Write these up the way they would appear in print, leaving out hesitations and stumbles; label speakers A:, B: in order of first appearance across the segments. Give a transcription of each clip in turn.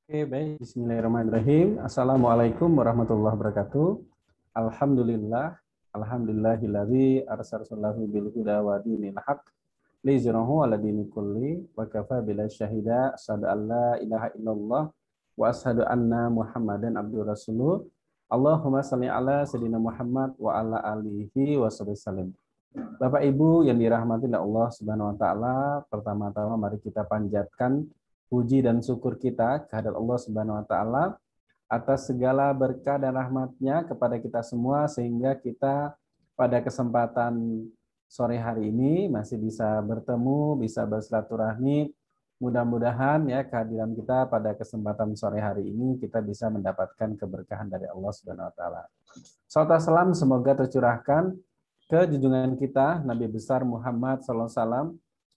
A: Oke, baik. Bismillahirrahmanirrahim. Assalamualaikum warahmatullahi wabarakatuh. Alhamdulillah. Alhamdulillahilladzi arsalahu bil huda wa dinil haq liyuzhirahu 'ala dini kulli wa kafa billahi syahida asyhadu an la ilaha illallah wa asyhadu anna Muhammadan abduhu rasuluh. Allahumma shalli ala sayyidina Muhammad wa ala alihi wa sallam. Bapak Ibu yang dirahmati oleh Allah Subhanahu wa taala, pertama-tama mari kita panjatkan puji dan syukur kita kehadirat Allah Subhanahu wa taala atas segala berkah dan rahmat-Nya kepada kita semua sehingga kita pada kesempatan sore hari ini masih bisa bertemu, bisa bersilaturahmi. Mudah-mudahan ya kehadiran kita pada kesempatan sore hari ini kita bisa mendapatkan keberkahan dari Allah Subhanahu wa taala. Salawat salam semoga tercurahkan ke junjungan kita Nabi besar Muhammad sallallahu alaihi wasallam,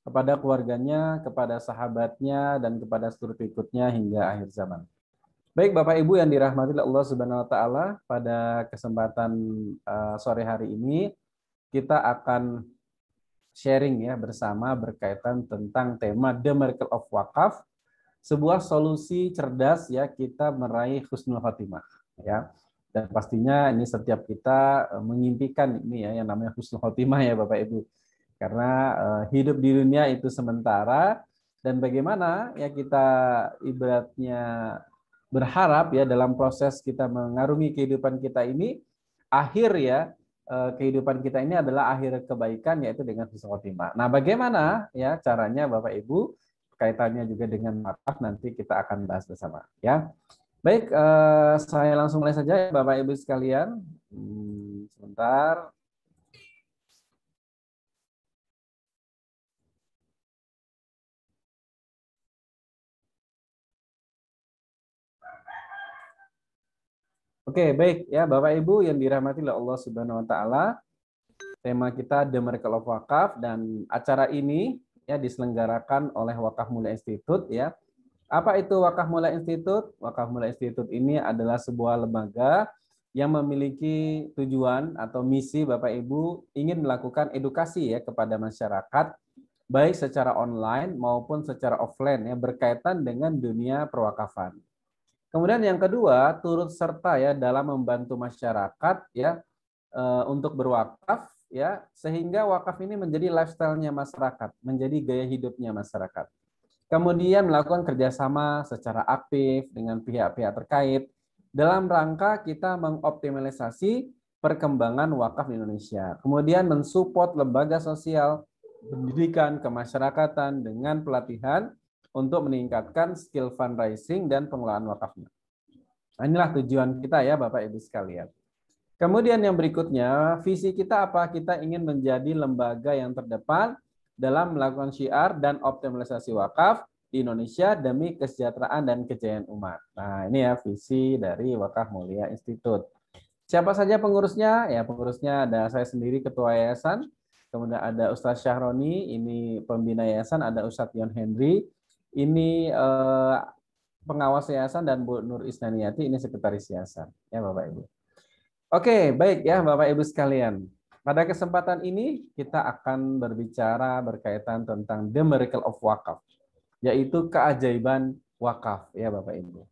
A: kepada keluarganya, kepada sahabatnya, dan kepada seluruh pengikutnya hingga akhir zaman. Baik Bapak Ibu yang dirahmati Allah Subhanahu wa taala, pada kesempatan sore hari ini kita akan sharing ya bersama berkaitan tentang tema The Miracle of Wakaf, sebuah solusi cerdas ya kita meraih husnul khotimah ya. Dan pastinya ini setiap kita mengimpikan ini ya yang namanya husnul khotimah ya Bapak Ibu. Karena hidup di dunia itu sementara, dan bagaimana ya kita ibaratnya berharap ya dalam proses kita mengarungi kehidupan kita ini, akhir ya kehidupan kita ini adalah akhir kebaikan, yaitu dengan husnul khotimah. Nah, bagaimana ya caranya Bapak Ibu, kaitannya juga dengan wakaf, nanti kita akan bahas bersama ya. Baik, saya langsung mulai saja ya Bapak Ibu sekalian. Sebentar. Oke, baik ya Bapak Ibu yang dirahmati oleh Allah Subhanahu wa taala. Tema kita The Miracle of Wakaf, dan acara ini ya diselenggarakan oleh Wakaf Mulia Institute ya. Apa itu Wakaf Mulia Institute? Wakaf Mulia Institute ini adalah sebuah lembaga yang memiliki tujuan atau misi Bapak Ibu ingin melakukan edukasi ya kepada masyarakat baik secara online maupun secara offline ya berkaitan dengan dunia perwakafan. Kemudian yang kedua, turut serta ya dalam membantu masyarakat ya untuk berwakaf ya, sehingga wakaf ini menjadi lifestyle-nya masyarakat, menjadi gaya hidupnya masyarakat. Kemudian melakukan kerjasama secara aktif dengan pihak-pihak terkait dalam rangka kita mengoptimalisasi perkembangan wakaf di Indonesia. Kemudian mensupport lembaga sosial, pendidikan, kemasyarakatan dengan pelatihan untuk meningkatkan skill fundraising dan pengelolaan wakafnya. Nah, inilah tujuan kita ya Bapak Ibu sekalian. Kemudian yang berikutnya, visi kita apa? Kita ingin menjadi lembaga yang terdepan dalam melakukan syiar dan optimalisasi wakaf di Indonesia demi kesejahteraan dan kejayaan umat. Nah, ini ya visi dari Wakaf Mulia Institute. Siapa saja pengurusnya? Ya, pengurusnya ada saya sendiri, Ketua Yayasan. Kemudian ada Ustadz Syahroni, ini pembina yayasan. Ada Ustadz Yon Henry, ini pengawas yayasan, dan Bu Nur Isnaniati, ini sekretaris yayasan. Ya Bapak Ibu. Oke, baik ya Bapak Ibu sekalian. Pada kesempatan ini kita akan berbicara berkaitan tentang The Miracle of Wakaf, yaitu keajaiban wakaf ya Bapak Ibu.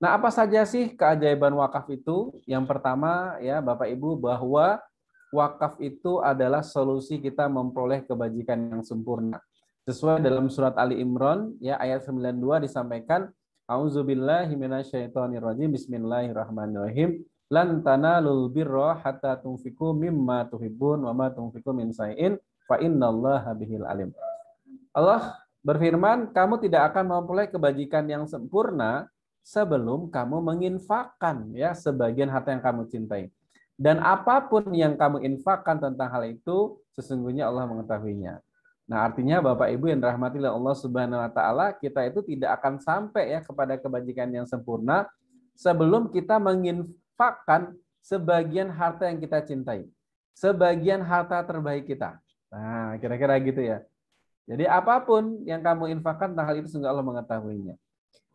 A: Nah, apa saja sih keajaiban wakaf itu? Yang pertama ya Bapak Ibu, bahwa wakaf itu adalah solusi kita memperoleh kebajikan yang sempurna. Sesuai dalam surat Ali Imran ya ayat 92 disampaikan, A'udzubillahi minasyaitonirrajim, bismillahirrahmanirrahim. Lan tanalul birra hatta tunfiqu mimma tuhibbun wa ma tunfiqu min shay'in fa innallaha bihil alim. Allah berfirman, kamu tidak akan memperoleh kebajikan yang sempurna sebelum kamu menginfakkan ya sebagian harta yang kamu cintai. Dan apapun yang kamu infakkan tentang hal itu, sesungguhnya Allah mengetahuinya. Nah, artinya Bapak Ibu yang dirahmati oleh Allah Subhanahu wa taala, kita itu tidak akan sampai ya kepada kebajikan yang sempurna sebelum kita menginfakkan sebagian harta yang kita cintai. Sebagian harta terbaik kita. Nah, kira-kira gitu ya. Jadi apapun yang kamu infakkan tentang hal itu, sungguh Allah mengetahuinya.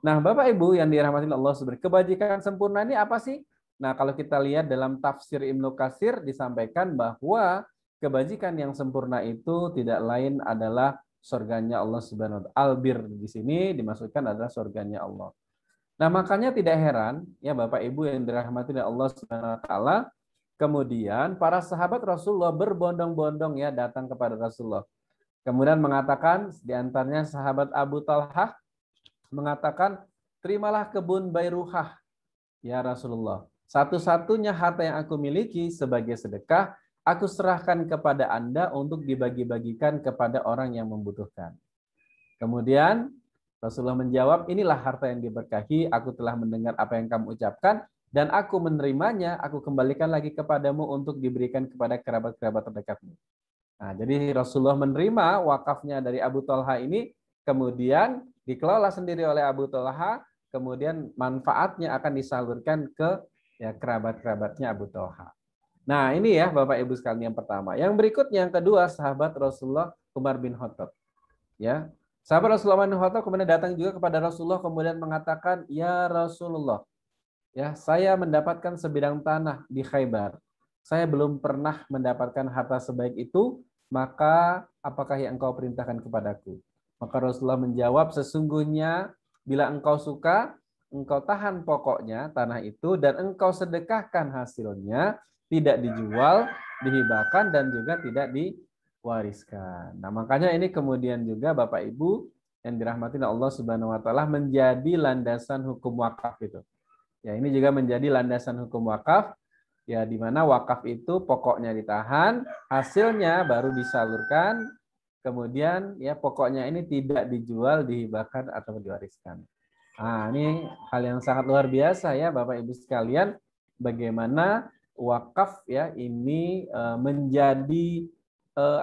A: Nah, Bapak Ibu yang dirahmati Allah Subhanahu, kebajikan sempurna ini apa sih? Nah, kalau kita lihat dalam tafsir Ibnu Katsir disampaikan bahwa kebajikan yang sempurna itu tidak lain adalah surganya Allah Subhanahu wa taala. Albir di sini dimaksudkan adalah surganya Allah. Nah, makanya tidak heran ya Bapak Ibu yang dirahmati oleh Allah Subhanahu wa taala, kemudian para sahabat Rasulullah berbondong-bondong ya datang kepada Rasulullah. Kemudian mengatakan di antaranya sahabat Abu Talhah mengatakan, "Terimalah kebun Bairuhah ya Rasulullah. Satu-satunya harta yang aku miliki sebagai sedekah, aku serahkan kepada Anda untuk dibagi-bagikan kepada orang yang membutuhkan." Kemudian Rasulullah menjawab, "Inilah harta yang diberkahi, aku telah mendengar apa yang kamu ucapkan, dan aku menerimanya, aku kembalikan lagi kepadamu untuk diberikan kepada kerabat-kerabat terdekatmu." Nah, jadi Rasulullah menerima wakafnya dari Abu Talha ini, kemudian dikelola sendiri oleh Abu Talha, kemudian manfaatnya akan disalurkan ke ya kerabat-kerabatnya Abu Talha. Nah, ini ya Bapak Ibu sekalian yang pertama. Yang berikutnya yang kedua, sahabat Rasulullah Umar bin Khattab. Ya. Sahabat Rasulullah bin Khattab kemudian datang juga kepada Rasulullah kemudian mengatakan, "Ya Rasulullah, ya, saya mendapatkan sebidang tanah di Khaybar. Saya belum pernah mendapatkan harta sebaik itu, maka apakah yang engkau perintahkan kepadaku?" Maka Rasulullah menjawab, "Sesungguhnya bila engkau suka, engkau tahan pokoknya tanah itu dan engkau sedekahkan hasilnya, tidak dijual, dihibahkan dan juga tidak diwariskan." Nah, makanya ini kemudian juga Bapak Ibu yang dirahmati Allah Subhanahu wa taala menjadi landasan hukum wakaf itu. Ya, ini juga menjadi landasan hukum wakaf, ya di mana wakaf itu pokoknya ditahan, hasilnya baru disalurkan, kemudian ya pokoknya ini tidak dijual, dihibahkan atau diwariskan. Nah, ini hal yang sangat luar biasa ya Bapak Ibu sekalian, bagaimana wakaf ya ini menjadi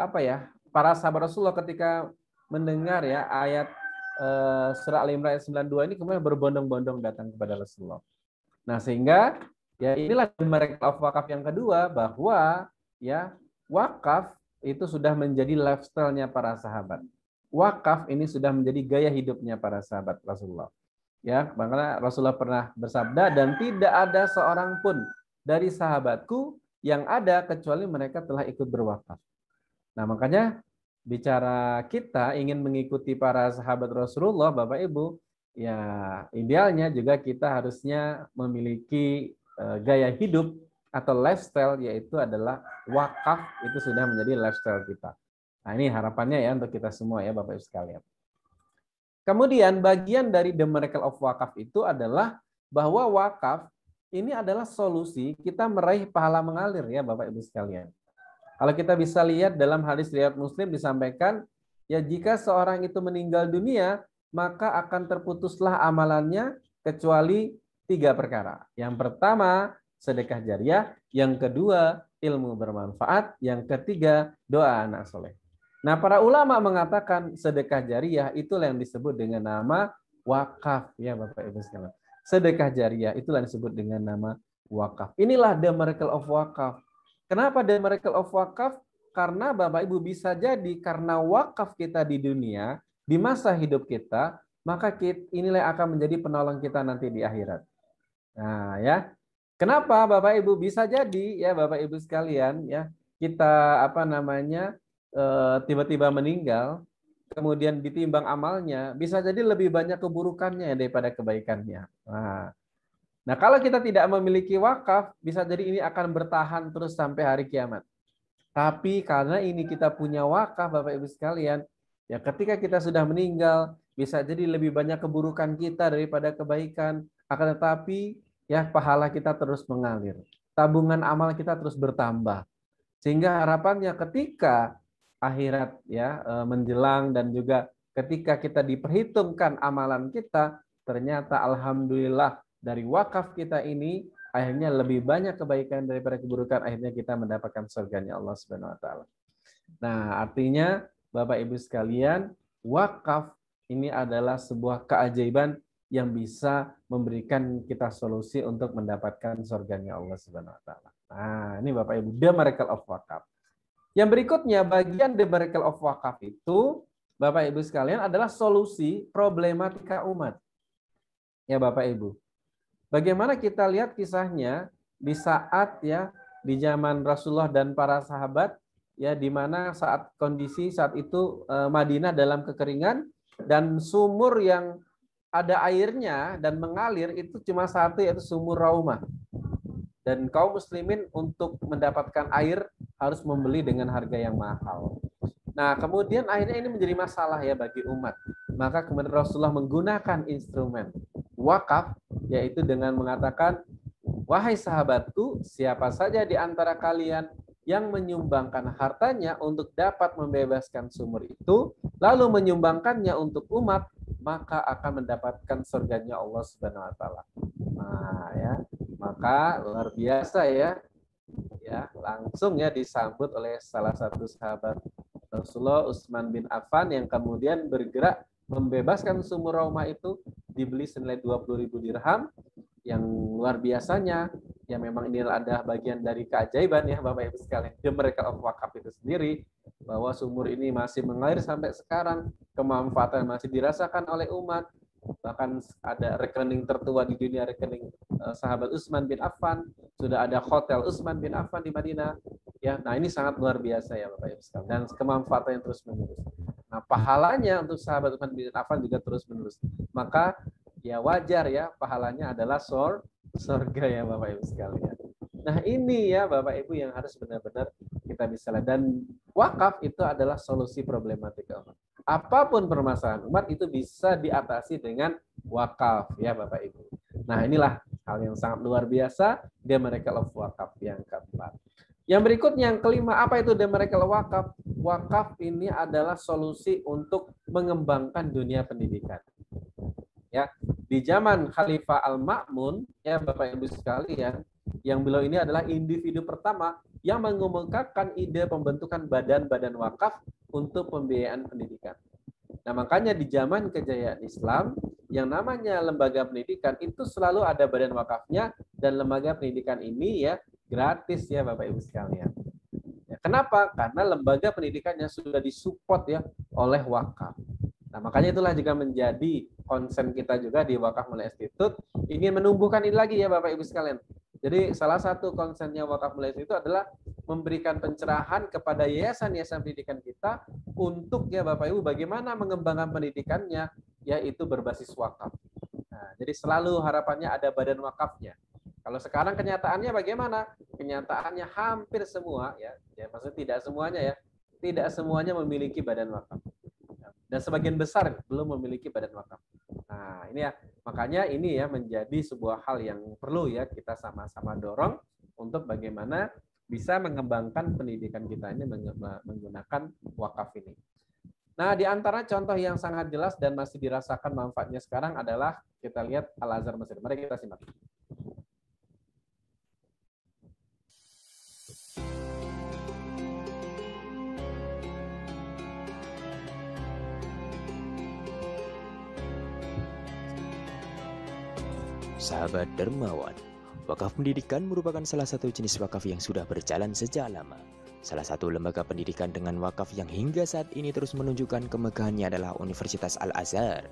A: apa ya? Para sahabat Rasulullah ketika mendengar ya ayat surah Al-Imran ayat 92 ini kemudian berbondong-bondong datang kepada Rasulullah. Nah, sehingga ya inilah mereka wakaf yang kedua, bahwa ya wakaf itu sudah menjadi lifestyle-nya para sahabat. Wakaf ini sudah menjadi gaya hidupnya para sahabat Rasulullah. Ya, makanya Rasulullah pernah bersabda, "Dan tidak ada seorang pun dari sahabatku yang ada kecuali mereka telah ikut berwakaf." Nah, makanya bicara kita ingin mengikuti para sahabat Rasulullah, Bapak Ibu, ya idealnya juga kita harusnya memiliki gaya hidup atau lifestyle, yaitu adalah wakaf itu sudah menjadi lifestyle kita. Nah, ini harapannya ya untuk kita semua ya Bapak Ibu sekalian. Kemudian bagian dari the miracle of wakaf itu adalah bahwa wakaf ini adalah solusi kita meraih pahala mengalir ya Bapak Ibu sekalian. Kalau kita bisa lihat dalam hadis riwayat Muslim disampaikan, ya jika seorang itu meninggal dunia, maka akan terputuslah amalannya kecuali 3 perkara. Yang pertama, sedekah jariah. Yang kedua, ilmu bermanfaat. Yang ketiga, doa anak soleh. Nah, para ulama mengatakan sedekah jariah itulah yang disebut dengan nama wakaf. Ya Bapak Ibu sekalian. Sedekah jariah itulah yang disebut dengan nama wakaf. Inilah the miracle of wakaf. Kenapa the miracle of wakaf? Karena Bapak Ibu bisa jadi karena wakaf kita di dunia, di masa hidup kita, maka inilah yang akan menjadi penolong kita nanti di akhirat. Nah, ya. Kenapa Bapak Ibu bisa jadi ya Bapak Ibu sekalian ya, kita tiba-tiba meninggal, kemudian ditimbang amalnya, bisa jadi lebih banyak keburukannya daripada kebaikannya. Nah, kalau kita tidak memiliki wakaf, bisa jadi ini akan bertahan terus sampai hari kiamat. Tapi karena ini kita punya wakaf, Bapak Ibu sekalian, ya ketika kita sudah meninggal, bisa jadi lebih banyak keburukan kita daripada kebaikan. Akan tetapi, ya pahala kita terus mengalir. Tabungan amal kita terus bertambah. Sehingga harapannya ketika akhirat ya menjelang dan juga ketika kita diperhitungkan amalan kita, ternyata alhamdulillah dari wakaf kita ini akhirnya lebih banyak kebaikan daripada keburukan, akhirnya kita mendapatkan surganya Allah Subhanahu wa taala. Nah, artinya Bapak Ibu sekalian, wakaf ini adalah sebuah keajaiban yang bisa memberikan kita solusi untuk mendapatkan surganya Allah Subhanahu wa taala. Nah, ini Bapak Ibu, the miracle of wakaf. Yang berikutnya, bagian the miracle of wakaf itu, Bapak Ibu sekalian, adalah solusi problematika umat. Ya Bapak Ibu. Bagaimana kita lihat kisahnya di saat ya di zaman Rasulullah dan para sahabat ya di mana saat kondisi saat itu Madinah dalam kekeringan dan sumur yang ada airnya dan mengalir itu cuma satu, yaitu sumur Raumah. Dan kaum muslimin untuk mendapatkan air harus membeli dengan harga yang mahal. Nah, kemudian akhirnya ini menjadi masalah ya bagi umat. Maka kemudian Rasulullah menggunakan instrumen wakaf, yaitu dengan mengatakan, wahai sahabatku, siapa saja di antara kalian yang menyumbangkan hartanya untuk dapat membebaskan sumur itu, lalu menyumbangkannya untuk umat, maka akan mendapatkan surganya Allah Subhanahu wa taala. Nah, ya. Maka luar biasa ya. Ya, langsung ya disambut oleh salah satu sahabat Rasulullah, Utsman bin Affan, yang kemudian bergerak membebaskan sumur Raumah itu, dibeli senilai 20.000 dirham. Yang luar biasanya, ya memang ini ada bagian dari keajaiban ya Bapak Ibu sekalian, The Miracle of Wakaf itu sendiri, bahwa sumur ini masih mengalir sampai sekarang, kemanfaatan masih dirasakan oleh umat. Bahkan ada rekening tertua di dunia, rekening sahabat Utsman bin Affan, sudah ada hotel Utsman bin Affan di Madinah. Ya, nah ini sangat luar biasa ya Bapak Ibu sekalian, dan kemanfaatan yang terus menerus. Nah, pahalanya untuk sahabat Utsman bin Affan juga terus menerus. Maka ya wajar ya pahalanya adalah surga ya Bapak Ibu sekalian. Nah, ini ya Bapak Ibu yang harus benar-benar kita bisa lihat. Dan wakaf itu adalah solusi problematika umat. Apapun permasalahan umat itu bisa diatasi dengan wakaf ya Bapak Ibu. Nah, inilah hal yang sangat luar biasa, The Miracle of Wakaf yang keempat. Yang berikutnya, yang kelima, apa itu The Miracle of Wakaf? Wakaf ini adalah solusi untuk mengembangkan dunia pendidikan. Ya, di zaman Khalifah Al-Ma'mun, ya Bapak Ibu sekalian, yang beliau ini adalah individu pertama yang mengemukakan ide pembentukan badan-badan wakaf untuk pembiayaan pendidikan. Nah, makanya di zaman kejayaan Islam, yang namanya lembaga pendidikan itu selalu ada badan wakafnya, dan lembaga pendidikan ini ya gratis ya Bapak Ibu sekalian. Ya, kenapa? Karena lembaga pendidikannya sudah disupport ya oleh wakaf. Nah, makanya itulah juga menjadi konsen kita juga di Wakaf Mulia Institute, ingin menumbuhkan ini lagi ya Bapak Ibu sekalian. Jadi salah satu konsennya Wakaf Mulia Institute adalah memberikan pencerahan kepada yayasan-yayasan pendidikan kita untuk ya Bapak Ibu bagaimana mengembangkan pendidikannya, yaitu berbasis wakaf. Nah, jadi selalu harapannya ada badan wakafnya. Kalau sekarang kenyataannya bagaimana? Kenyataannya hampir semua ya maksudnya tidak semuanya ya, tidak semuanya memiliki badan wakaf. Dan sebagian besar belum memiliki badan wakaf. Nah, ini ya, makanya ini ya menjadi sebuah hal yang perlu ya kita sama-sama dorong untuk bagaimana bisa mengembangkan pendidikan kita ini menggunakan wakaf ini. Nah, di antara contoh yang sangat jelas dan masih dirasakan manfaatnya sekarang adalah kita lihat Al-Azhar Mesir. Mari kita simak.
B: Sahabat dermawan, wakaf pendidikan merupakan salah satu jenis wakaf yang sudah berjalan sejak lama. Salah satu lembaga pendidikan dengan wakaf yang hingga saat ini terus menunjukkan kemegahannya adalah Universitas Al-Azhar.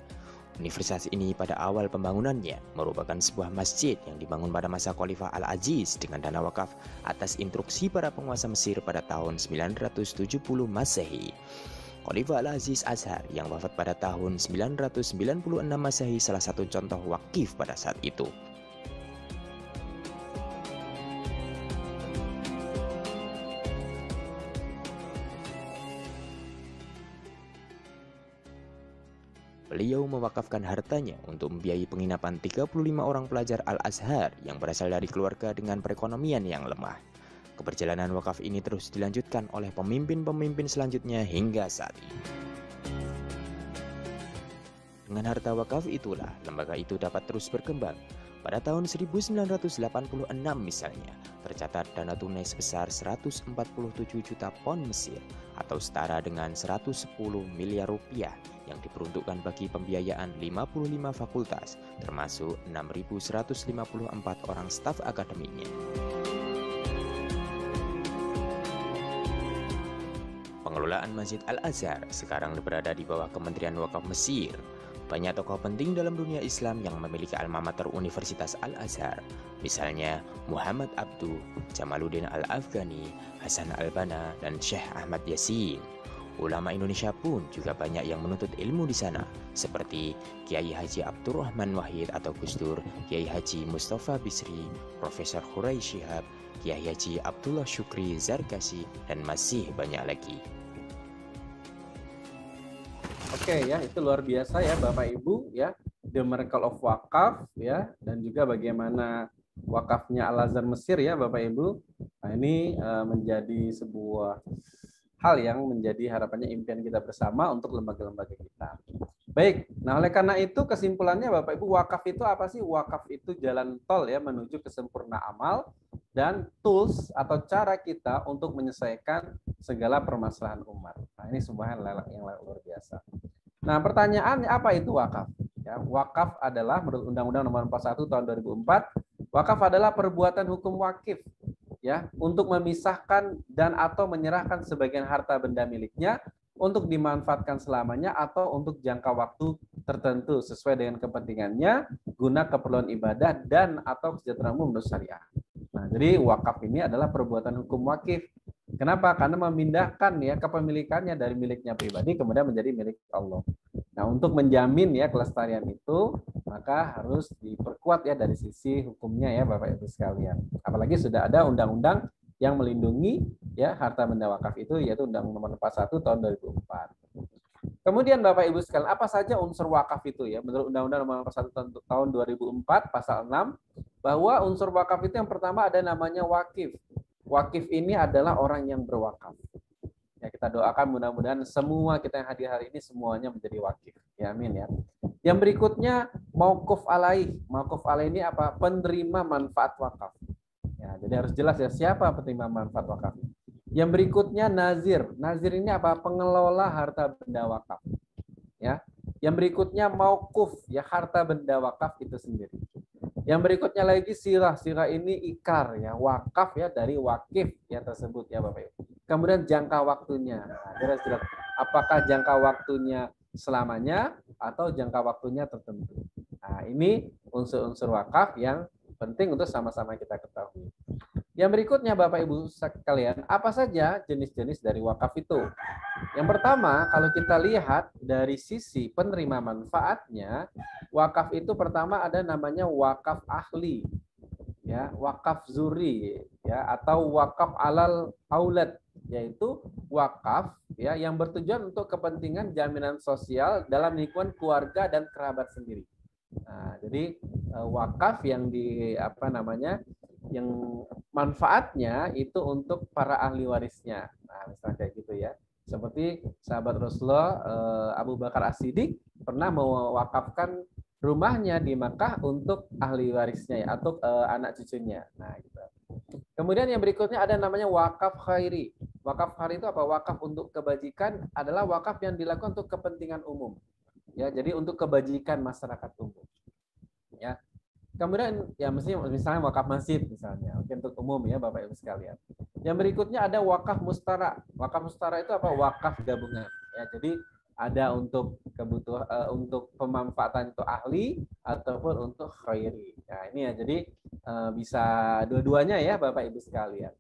B: Universitas ini pada awal pembangunannya merupakan sebuah masjid yang dibangun pada masa Khalifah Al-Aziz dengan dana wakaf atas instruksi para penguasa Mesir pada tahun 970 Masehi. Khalifah Al-Aziz Azhar yang wafat pada tahun 996 Masehi salah satu contoh wakif pada saat itu. Beliau mewakafkan hartanya untuk membiayai penginapan 35 orang pelajar Al-Azhar yang berasal dari keluarga dengan perekonomian yang lemah. Perjalanan wakaf ini terus dilanjutkan oleh pemimpin-pemimpin selanjutnya hingga saat ini. Dengan harta wakaf itulah lembaga itu dapat terus berkembang. Pada tahun 1986 misalnya, tercatat dana tunai sebesar 147 juta pon Mesir atau setara dengan 110 miliar rupiah yang diperuntukkan bagi pembiayaan 55 fakultas, termasuk 6.154 orang staf akademiknya. Pengelolaan Masjid Al-Azhar sekarang berada di bawah Kementerian Wakaf Mesir. Banyak tokoh penting dalam dunia Islam yang memiliki alma mater Universitas Al-Azhar. Misalnya Muhammad Abduh, Jamaluddin Al-Afghani, Hasan Al-Banna, dan Syekh Ahmad Yasin. Ulama Indonesia pun juga banyak yang menuntut ilmu di sana, seperti Kiai Haji Abdurrahman Wahid atau Gus Dur, Kiai Haji Mustafa Bisri, Profesor Hurai Shihab, Kiai Haji Abdullah Syukri Zarkasi, dan masih banyak lagi.
A: Oke ya, itu luar biasa ya Bapak Ibu ya, The Miracle of Wakaf ya, dan juga bagaimana wakafnya Al-Azhar Mesir ya Bapak Ibu. Nah, ini menjadi sebuah hal yang menjadi harapannya impian kita bersama untuk lembaga-lembaga kita. Baik, nah oleh karena itu kesimpulannya Bapak Ibu, wakaf itu apa sih? Wakaf itu jalan tol ya menuju ke sempurna amal dan tools atau cara kita untuk menyelesaikan segala permasalahan umat. Nah, ini sebuah hal yang luar biasa. Nah, pertanyaannya apa itu wakaf? Ya, wakaf adalah menurut Undang-Undang Nomor 41 Tahun 2004, wakaf adalah perbuatan hukum wakif ya untuk memisahkan dan atau menyerahkan sebagian harta benda miliknya untuk dimanfaatkan selamanya atau untuk jangka waktu tertentu sesuai dengan kepentingannya guna keperluan ibadah dan atau kesejahteraan umum menurut syariah. Nah, jadi wakaf ini adalah perbuatan hukum wakif. Kenapa? Karena memindahkan ya kepemilikannya dari miliknya pribadi kemudian menjadi milik Allah. Nah, untuk menjamin ya kelestarian itu, maka harus diperkuat ya dari sisi hukumnya ya Bapak Ibu sekalian. Apalagi sudah ada undang-undang yang melindungi ya harta benda wakaf itu, yaitu Undang-Undang Nomor 41 Tahun 2004. Kemudian Bapak Ibu sekalian, apa saja unsur wakaf itu ya? Menurut Undang-Undang Nomor 41 Tahun 2004 Pasal 6, bahwa unsur wakaf itu yang pertama ada namanya wakif. Wakif ini adalah orang yang berwakaf. Ya, kita doakan mudah-mudahan semua kita yang hadir hari ini semuanya menjadi wakif. Ya, amin ya. Yang berikutnya mauquf alaih. Mauquf alaih ini apa? Penerima manfaat wakaf. Ya, jadi harus jelas ya siapa penerima manfaat wakaf. Yang berikutnya nazir. Nazir ini apa? Pengelola harta benda wakaf. Ya. Yang berikutnya mauquf, ya harta benda wakaf itu sendiri. Yang berikutnya lagi sirah. Sirah ini ikar ya, wakaf ya dari wakif ya tersebut ya Bapak Ibu. Kemudian jangka waktunya. Nah, jelas-jelas apakah jangka waktunya selamanya atau jangka waktunya tertentu. Nah, ini unsur-unsur wakaf yang penting untuk sama-sama kita ketahui. Yang berikutnya Bapak Ibu sekalian, apa saja jenis-jenis dari wakaf itu? Yang pertama, kalau kita lihat dari sisi penerima manfaatnya, wakaf itu pertama ada namanya wakaf ahli, ya, wakaf zuri, ya, atau wakaf alal aulad, yaitu wakaf ya yang bertujuan untuk kepentingan jaminan sosial dalam lingkungan keluarga dan kerabat sendiri. Nah, jadi wakaf yang yang manfaatnya itu untuk para ahli warisnya. Nah, misalnya kayak gitu ya. Seperti sahabat Rasulullah Abu Bakar As-Siddiq pernah mewakafkan rumahnya di Makkah untuk ahli warisnya ya, atau anak cucunya. Nah, gitu. Kemudian yang berikutnya ada namanya wakaf khairi. Wakaf khairi itu apa? Wakaf untuk kebajikan adalah wakaf yang dilakukan untuk kepentingan umum. Ya, jadi untuk kebajikan masyarakat umum. Ya. Kemudian ya misalnya wakaf masjid misalnya, untuk umum ya Bapak Ibu sekalian. Yang berikutnya ada wakaf mustara. Wakaf mustara itu apa? Wakaf gabungan. Ya, jadi ada untuk kebutuhan untuk pemanfaatan itu ahli ataupun untuk khairi. Nah, ini ya jadi bisa dua-duanya ya Bapak Ibu sekalian.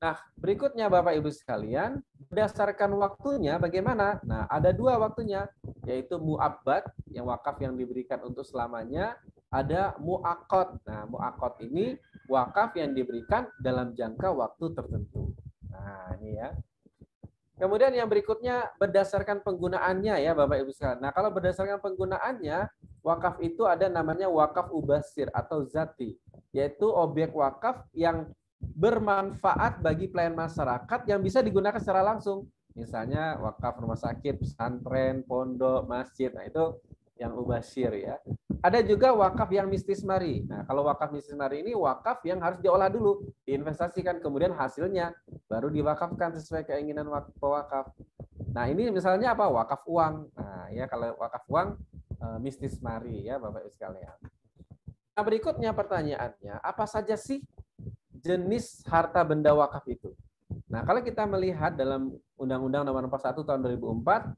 A: Nah, berikutnya Bapak Ibu sekalian, berdasarkan waktunya bagaimana? Nah, ada dua waktunya, yaitu mu'abbad, yang wakaf yang diberikan untuk selamanya, ada mu'aqad. Nah, mu'aqad ini wakaf yang diberikan dalam jangka waktu tertentu. Nah, ini ya. Kemudian yang berikutnya berdasarkan penggunaannya ya Bapak Ibu sekalian. Nah, kalau berdasarkan penggunaannya, wakaf itu ada namanya wakaf ubasir atau zati, yaitu objek wakaf yang bermanfaat bagi pelayan masyarakat yang bisa digunakan secara langsung. Misalnya wakaf rumah sakit, pesantren, pondok, masjid. Nah, itu yang ubasir ya. Ada juga wakaf yang mistismari. Nah, kalau wakaf mistismari ini wakaf yang harus diolah dulu, diinvestasikan, kemudian hasilnya baru diwakafkan sesuai keinginan pewakaf. Nah, ini misalnya apa? Wakaf uang. Nah, ya kalau wakaf uang mistismari ya Bapak Ibu sekalian. Nah, berikutnya pertanyaannya, apa saja sih jenis harta benda wakaf itu? Nah, kalau kita melihat dalam Undang-Undang Nomor 41 Tahun 2004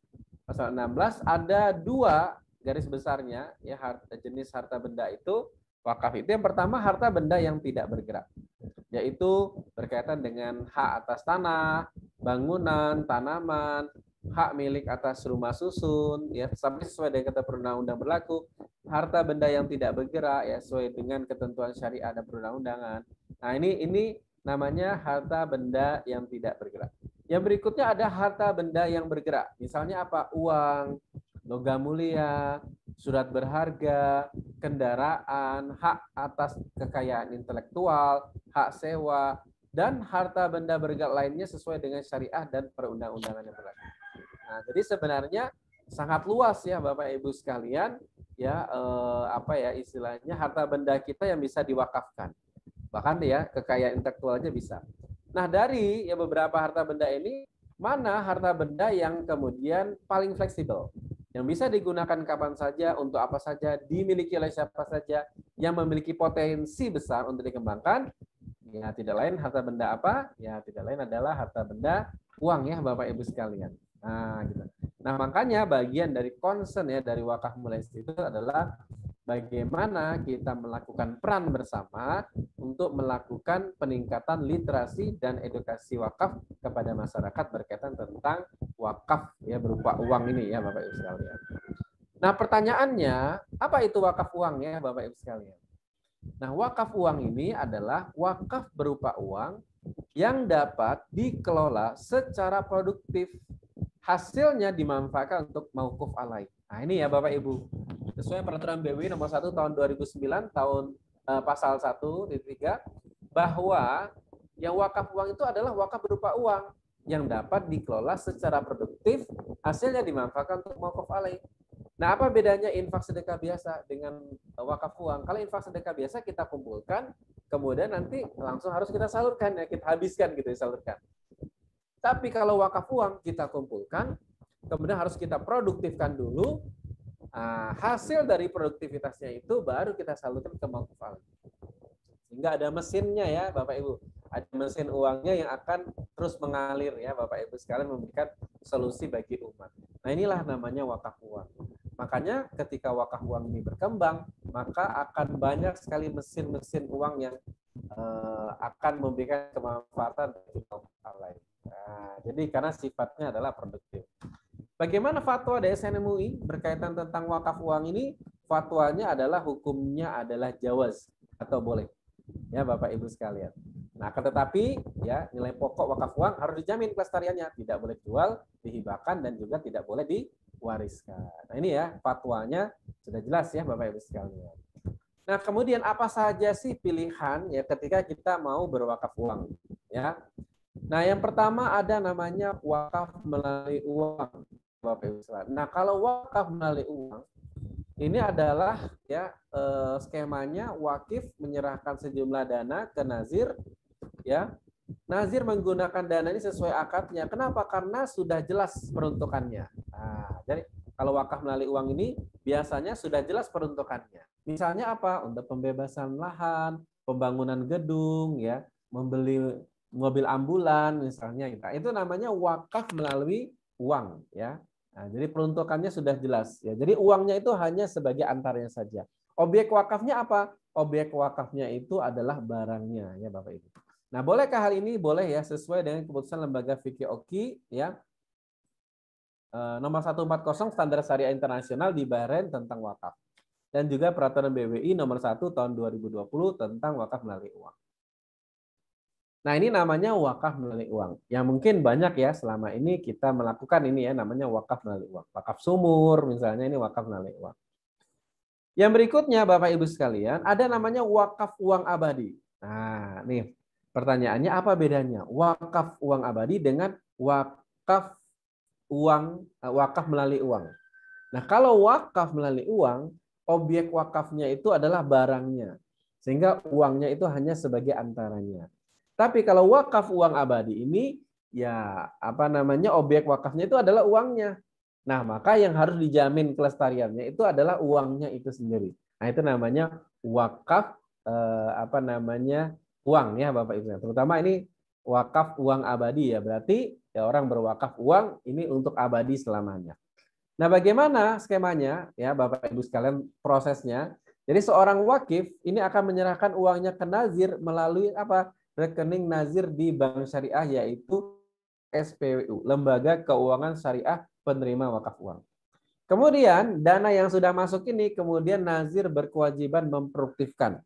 A: Pasal 16 ada dua garis besarnya ya jenis harta benda itu wakaf itu. Yang pertama harta benda yang tidak bergerak, yaitu berkaitan dengan hak atas tanah, bangunan, tanaman, hak milik atas rumah susun, ya sampai sesuai dengan ketentuan perundang-undang berlaku, harta benda yang tidak bergerak, ya sesuai dengan ketentuan syariah dan perundang-undangan. Nah ini namanya harta benda yang tidak bergerak. Yang berikutnya ada harta benda yang bergerak. Misalnya apa? Uang, logam mulia, surat berharga, kendaraan, hak atas kekayaan intelektual, hak sewa, dan harta benda bergerak lainnya sesuai dengan syariah dan perundang-undangan yang berlaku. Nah, jadi sebenarnya sangat luas ya Bapak Ibu sekalian, ya istilahnya harta benda kita yang bisa diwakafkan. Bahkan ya kekayaan intelektualnya bisa. Nah, dari ya beberapa harta benda ini, mana harta benda yang kemudian paling fleksibel? Yang bisa digunakan kapan saja, untuk apa saja, dimiliki oleh siapa saja, yang memiliki potensi besar untuk dikembangkan, ya tidak lain harta benda apa? Ya tidak lain adalah harta benda uang ya Bapak Ibu sekalian. Nah, gitu. Nah, makanya bagian dari concern ya dari wakaf mulai itu adalah bagaimana kita melakukan peran bersama untuk melakukan peningkatan literasi dan edukasi wakaf kepada masyarakat berkaitan tentang wakaf ya berupa uang ini ya Bapak Ibu sekalian. Nah, pertanyaannya, apa itu wakaf uang ya Bapak Ibu sekalian? Nah, wakaf uang ini adalah wakaf berupa uang yang dapat dikelola secara produktif. Hasilnya dimanfaatkan untuk mauquf alaih. Nah, ini ya Bapak Ibu. Sesuai peraturan BWI nomor 1 tahun 2009 tahun pasal 1.3 bahwa yang wakaf uang itu adalah wakaf berupa uang yang dapat dikelola secara produktif, hasilnya dimanfaatkan untuk mauquf alaih. Nah, apa bedanya infak sedekah biasa dengan wakaf uang? Kalau infak sedekah biasa kita kumpulkan, kemudian nanti langsung harus kita salurkan ya, kita habiskan gitu disalurkan. Tapi kalau wakaf uang kita kumpulkan, kemudian harus kita produktifkan dulu. Hasil dari produktivitasnya itu baru kita salurkan ke mauquf alaih. Sehingga ada mesinnya ya Bapak Ibu. Ada mesin uangnya yang akan terus mengalir ya Bapak Ibu sekalian, memberikan solusi bagi umat. Nah, inilah namanya wakaf uang. Makanya ketika wakaf uang ini berkembang, maka akan banyak sekali mesin-mesin uang yang akan memberikan kemanfaatan bagi mauquf alaih. Nah, jadi karena sifatnya adalah produktif. Bagaimana fatwa dari SN MUI berkaitan tentang wakaf uang ini? Fatwanya adalah hukumnya adalah jawaz atau boleh. Ya Bapak Ibu sekalian. Nah, tetapi ya nilai pokok wakaf uang harus dijamin kelestariannya, tidak boleh dijual, dihibahkan dan juga tidak boleh diwariskan. Nah, ini ya fatwanya sudah jelas ya Bapak Ibu sekalian. Nah, kemudian apa saja sih pilihan ya ketika kita mau berwakaf uang ya? Nah, yang pertama ada namanya wakaf melalui uang, Bapak Ibu sekalian. Nah, kalau wakaf melalui uang ini adalah ya skemanya wakif menyerahkan sejumlah dana ke nazir ya. Nazir menggunakan dana ini sesuai akadnya. Kenapa? Karena sudah jelas peruntukannya. Nah, jadi kalau wakaf melalui uang ini biasanya sudah jelas peruntukannya. Misalnya apa? Untuk pembebasan lahan, pembangunan gedung ya, membeli mobil ambulan misalnya gitu. Itu namanya wakaf melalui uang ya. Nah, jadi peruntukannya sudah jelas ya. Jadi uangnya itu hanya sebagai antaranya saja. Objek wakafnya apa? Objek wakafnya itu adalah barangnya ya Bapak Ibu. Nah, bolehkah hal ini? Boleh ya, sesuai dengan keputusan Lembaga Fikih Oki ya. Nomor 140 Standar Syariah Internasional di Bahrain tentang wakaf. Dan juga peraturan BWI nomor 1 tahun 2020 tentang wakaf melalui uang. Nah, ini namanya wakaf melalui uang. Yang mungkin banyak ya selama ini kita melakukan ini ya, namanya wakaf melalui uang. Wakaf sumur misalnya, ini wakaf melalui uang. Yang berikutnya Bapak Ibu sekalian, ada namanya wakaf uang abadi. Nah, nih pertanyaannya apa bedanya? Wakaf uang abadi dengan wakaf melalui uang. Nah, kalau wakaf melalui uang, objek wakafnya itu adalah barangnya. Sehingga uangnya itu hanya sebagai antaranya. Tapi kalau wakaf uang abadi ini ya objek wakafnya itu adalah uangnya. Nah, maka yang harus dijamin kelestariannya itu adalah uangnya itu sendiri. Nah, itu namanya wakaf uang ya Bapak Ibu. Terutama ini wakaf uang abadi ya. Berarti ya orang berwakaf uang ini untuk abadi selamanya. Nah, bagaimana skemanya ya Bapak Ibu sekalian prosesnya? Jadi seorang wakif ini akan menyerahkan uangnya ke nazir melalui rekening nazir di bank syariah, yaitu SPWU, Lembaga Keuangan Syariah Penerima Wakaf Uang. Kemudian dana yang sudah masuk ini kemudian nazir berkewajiban memproduktifkan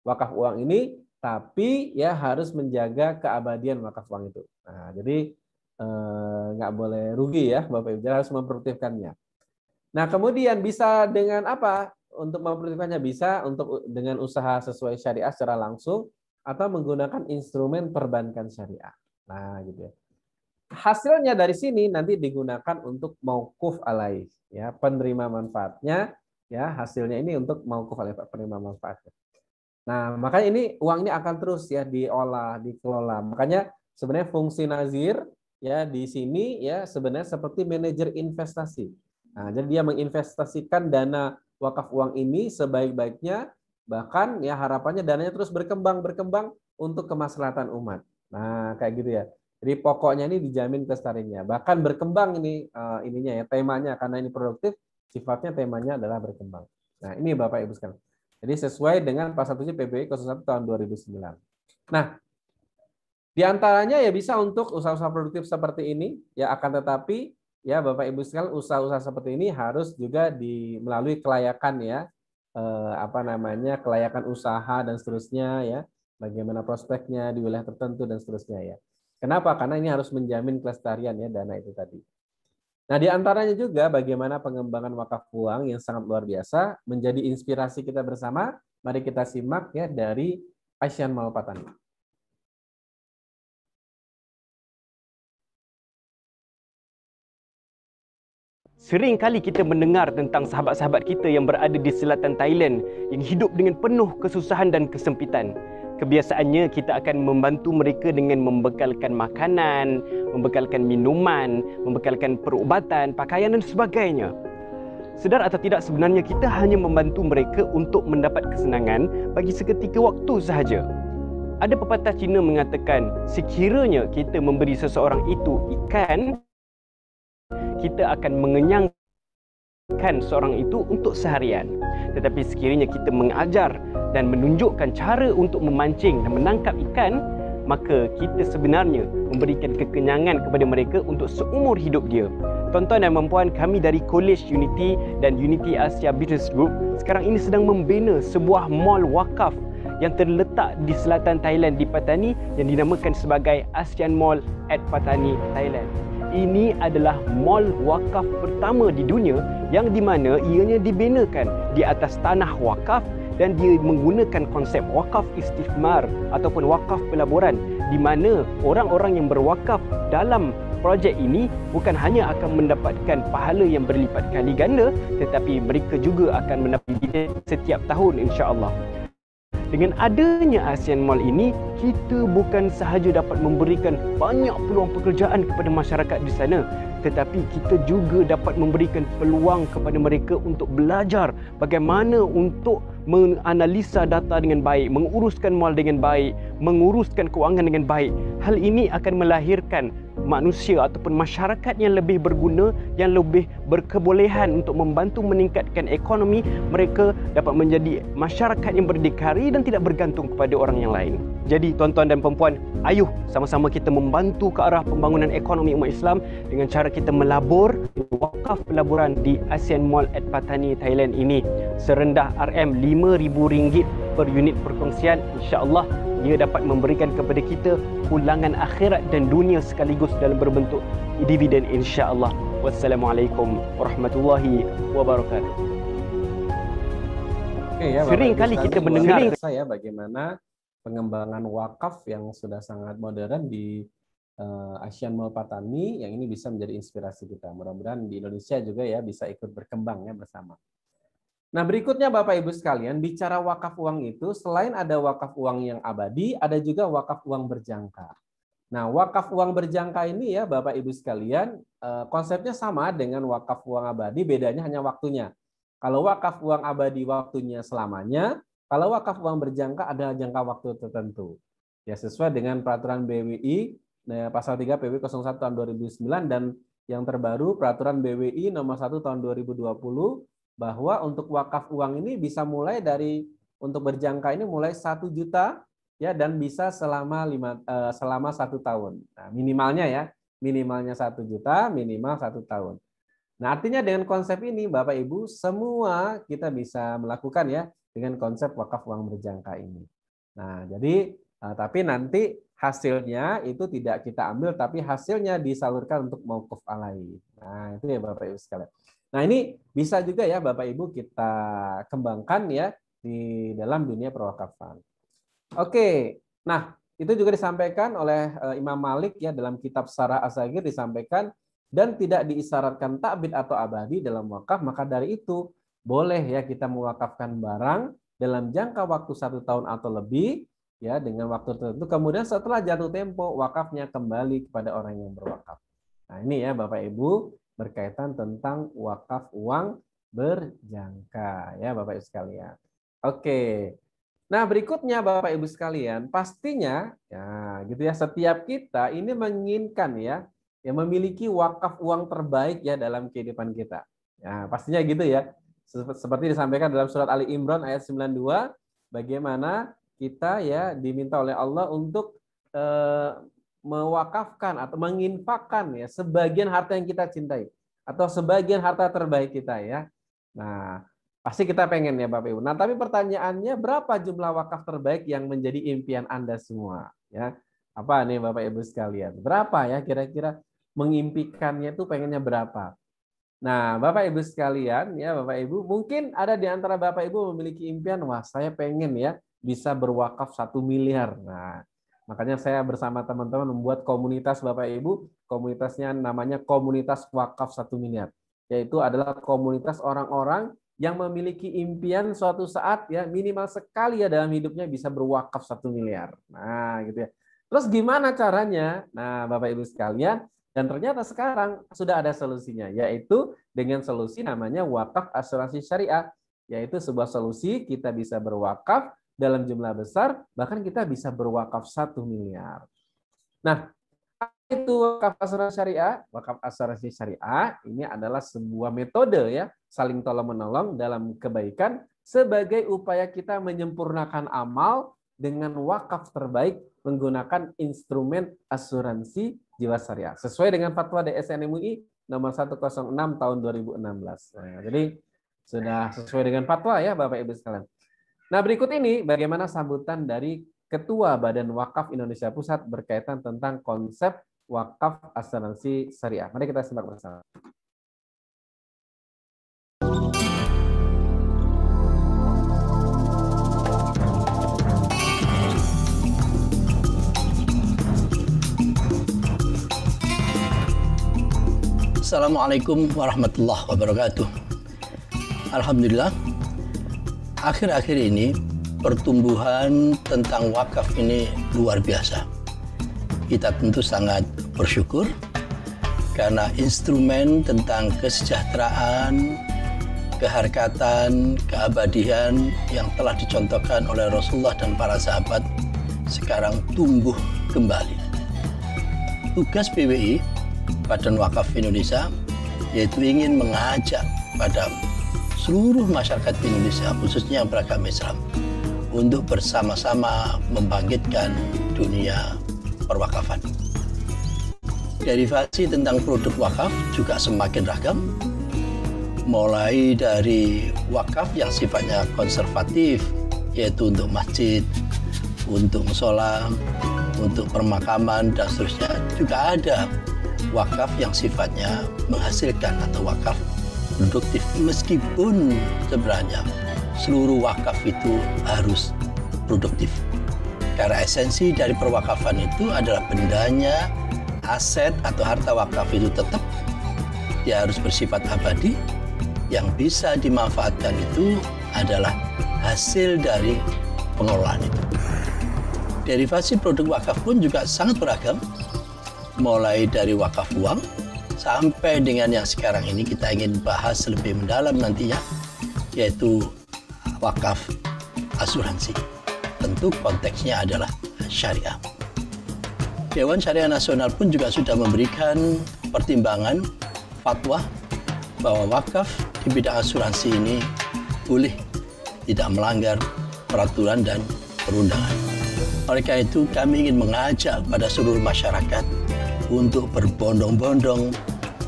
A: wakaf uang ini, tapi ya harus menjaga keabadian wakaf uang itu. Nah, jadi nggak boleh rugi ya Bapak Ibu, harus memproduktifkannya. Nah, kemudian bisa dengan apa? Untuk memproduktifkannya bisa untuk dengan usaha sesuai syariah secara langsung atau menggunakan instrumen perbankan syariah. Nah, gitu ya. Hasilnya dari sini nanti digunakan untuk mauquf alaih, ya, penerima manfaatnya, ya, hasilnya ini untuk mauquf alaih penerima manfaatnya. Nah, makanya ini uang ini akan terus ya diolah, dikelola. Makanya sebenarnya fungsi nazir ya di sini ya sebenarnya seperti manajer investasi. Nah, jadi dia menginvestasikan dana wakaf uang ini sebaik-baiknya, bahkan ya harapannya dananya terus berkembang untuk kemaslahatan umat. Nah, kayak gitu ya. Jadi pokoknya ini dijamin kelestariannya. Bahkan berkembang ini ininya ya temanya karena ini produktif, sifatnya temanya adalah berkembang. Nah, ini Bapak Ibu sekalian. Jadi sesuai dengan pasal 7 PBI 01 tahun 2009. Nah, diantaranya ya bisa untuk usaha-usaha produktif seperti ini, ya akan tetapi ya Bapak Ibu sekalian usaha-usaha seperti ini harus juga melalui kelayakan ya, kelayakan usaha dan seterusnya ya, bagaimana prospeknya di wilayah tertentu dan seterusnya ya. Kenapa? Karena ini harus menjamin kelestarian ya dana itu tadi. Nah, di antaranya juga bagaimana pengembangan wakaf uang yang sangat luar biasa menjadi inspirasi kita bersama. Mari kita simak ya dari Asian Mall Patani.
C: Sering kali kita mendengar tentang sahabat-sahabat kita yang berada di selatan Thailand yang hidup dengan penuh kesusahan dan kesempitan. Kebiasaannya kita akan membantu mereka dengan membekalkan makanan, membekalkan minuman, membekalkan perubatan, pakaian dan sebagainya. Sedar atau tidak, sebenarnya kita hanya membantu mereka untuk mendapat kesenangan bagi seketika waktu sahaja. Ada pepatah Cina mengatakan, sekiranya kita memberi seseorang itu ikan, kita akan mengenyangkan seorang itu untuk seharian. Tetapi sekiranya kita mengajar dan menunjukkan cara untuk memancing dan menangkap ikan, maka kita sebenarnya memberikan kekenyangan kepada mereka untuk seumur hidup dia. Tuan-tuan dan puan-puan, kami dari College Unity dan Unity Asia Business Group sekarang ini sedang membina sebuah mall wakaf yang terletak di selatan Thailand di Patani yang dinamakan sebagai ASEAN Mall at Patani, Thailand. Ini adalah mall wakaf pertama di dunia yang di mana ianya dibinakan di atas tanah wakaf dan dia menggunakan konsep wakaf istifmar ataupun wakaf pelaburan, di mana orang-orang yang berwakaf dalam projek ini bukan hanya akan mendapatkan pahala yang berlipat kali ganda, tetapi mereka juga akan mendapat dividen setiap tahun insya-Allah. Dengan adanya ASEAN Mall ini, kita bukan sahaja dapat memberikan banyak peluang pekerjaan kepada masyarakat di sana, tetapi kita juga dapat memberikan peluang kepada mereka untuk belajar bagaimana untuk menganalisa data dengan baik, menguruskan mall dengan baik, menguruskan kewangan dengan baik. Hal ini akan melahirkan manusia ataupun masyarakat yang lebih berguna, yang lebih berkebolehan untuk membantu meningkatkan ekonomi. Mereka dapat menjadi masyarakat yang berdikari dan tidak bergantung kepada orang yang lain. Jadi tuan-tuan dan puan-puan, ayuh sama-sama kita membantu ke arah pembangunan ekonomi umat Islam dengan cara kita melabur wakaf pelaburan di ASEAN Mall at Patani, Thailand ini. Serendah RM5,000 per unit perkongsian, insya-Allah ia dapat memberikan kepada kita pulangan akhirat dan dunia sekaligus dalam berbentuk dividen insya-Allah. Wassalamualaikum warahmatullahi wabarakatuh.
A: Oke ya,
C: sering kali kita mendengar
A: saya bagaimana pengembangan wakaf yang sudah sangat modern di ASEAN Mall Patani yang ini bisa menjadi inspirasi kita. Mudah-mudahan di Indonesia juga ya bisa ikut berkembang ya bersama. Nah, berikutnya Bapak Ibu sekalian, bicara wakaf uang itu selain ada wakaf uang yang abadi, ada juga wakaf uang berjangka. Nah, wakaf uang berjangka ini ya Bapak Ibu sekalian, konsepnya sama dengan wakaf uang abadi, bedanya hanya waktunya. Kalau wakaf uang abadi waktunya selamanya, kalau wakaf uang berjangka ada jangka waktu tertentu. Ya, sesuai dengan peraturan BWI pasal 3 PBI 01 tahun 2009 dan yang terbaru peraturan BWI nomor 1 tahun 2020 bahwa untuk wakaf uang ini bisa mulai dari untuk berjangka ini mulai 1 juta ya dan bisa selama 1 tahun. Nah, minimalnya ya. minimalnya 1 juta, minimal 1 tahun. Nah, artinya dengan konsep ini Bapak Ibu semua kita bisa melakukan ya dengan konsep wakaf uang berjangka ini. Nah, jadi tapi nanti hasilnya itu tidak kita ambil tapi hasilnya disalurkan untuk mauquf alaihi. Nah, itu ya Bapak Ibu sekalian. Nah, ini bisa juga ya Bapak Ibu kita kembangkan ya di dalam dunia perwakafan. Oke. Nah, itu juga disampaikan oleh Imam Malik ya dalam kitab Syarah As-Saghir disampaikan dan tidak diisyaratkan ta'bid atau abadi dalam wakaf, maka dari itu boleh ya kita mewakafkan barang dalam jangka waktu 1 tahun atau lebih ya dengan waktu tertentu. Kemudian setelah jatuh tempo wakafnya kembali kepada orang yang berwakaf. Nah, ini ya Bapak Ibu berkaitan tentang wakaf uang berjangka ya Bapak Ibu sekalian. Oke. Nah, berikutnya Bapak Ibu sekalian, pastinya ya gitu ya setiap kita ini menginginkan ya yang memiliki wakaf uang terbaik ya dalam kehidupan kita. Ya, pastinya gitu ya. Seperti disampaikan dalam surat Ali Imran ayat 92, bagaimana kita ya diminta oleh Allah untuk mewakafkan atau menginfakkan ya sebagian harta yang kita cintai atau sebagian harta terbaik kita ya. Nah, pasti kita pengen ya Bapak Ibu. Nah, tapi pertanyaannya berapa jumlah wakaf terbaik yang menjadi impian Anda semua ya? Apa nih Bapak Ibu sekalian? Berapa ya kira-kira mengimpikannya itu pengennya berapa? Nah, Bapak Ibu sekalian ya Bapak Ibu, mungkin ada di antara Bapak Ibu memiliki impian, wah saya pengen ya bisa berwakaf 1 miliar. Nah, makanya saya bersama teman-teman membuat komunitas Bapak Ibu, komunitasnya namanya Komunitas Wakaf 1 Miliar. Yaitu adalah komunitas orang-orang yang memiliki impian suatu saat ya minimal sekali ya dalam hidupnya bisa berwakaf 1 miliar. Nah, gitu ya. Terus gimana caranya? Nah, Bapak Ibu sekalian, dan ternyata sekarang sudah ada solusinya, yaitu dengan solusi namanya wakaf asuransi syariah, yaitu sebuah solusi kita bisa berwakaf dalam jumlah besar, bahkan kita bisa berwakaf 1 miliar. Nah, itu wakaf asuransi syariah. Wakaf asuransi syariah ini adalah sebuah metode ya, saling tolong-menolong dalam kebaikan sebagai upaya kita menyempurnakan amal dengan wakaf terbaik menggunakan instrumen asuransi jiwa syariah sesuai dengan fatwa DSN MUI nomor 106 tahun 2016. Nah, jadi sudah sesuai dengan fatwa ya Bapak Ibu sekalian. Nah, berikut ini bagaimana sambutan dari Ketua Badan Wakaf Indonesia Pusat berkaitan tentang konsep wakaf asuransi syariah. Mari kita simak bersama.
D: Assalamualaikum warahmatullahi wabarakatuh. Alhamdulillah, akhir-akhir ini pertumbuhan tentang wakaf ini luar biasa. Kita tentu sangat bersyukur karena instrumen tentang kesejahteraan, keharkatan, keabadian yang telah dicontohkan oleh Rasulullah dan para sahabat sekarang tumbuh kembali. Tugas BWI, Badan Wakaf Indonesia, yaitu ingin mengajak pada seluruh masyarakat Indonesia, khususnya yang beragama Islam, untuk bersama-sama membangkitkan dunia perwakafan. Derivasi tentang produk wakaf juga semakin ragam, mulai dari wakaf yang sifatnya konservatif, yaitu untuk masjid, untuk mushola, untuk permakaman, dan seterusnya. Juga ada wakaf yang sifatnya menghasilkan atau wakaf produktif, meskipun sebenarnya seluruh wakaf itu harus produktif. Karena esensi dari perwakafan itu adalah bendanya, aset atau harta wakaf itu tetap dia harus bersifat abadi. Yang bisa dimanfaatkan itu adalah hasil dari pengelolaan itu. Derivasi produk wakaf pun juga sangat beragam, mulai dari wakaf uang sampai dengan yang sekarang ini kita ingin bahas lebih mendalam nantinya, yaitu wakaf asuransi. Tentu konteksnya adalah syariah. Dewan Syariah Nasional pun juga sudah memberikan pertimbangan fatwa bahwa wakaf di bidang asuransi ini boleh tidak melanggar peraturan dan perundangan. Oleh karena itu kami ingin mengajak pada seluruh masyarakat untuk berbondong-bondong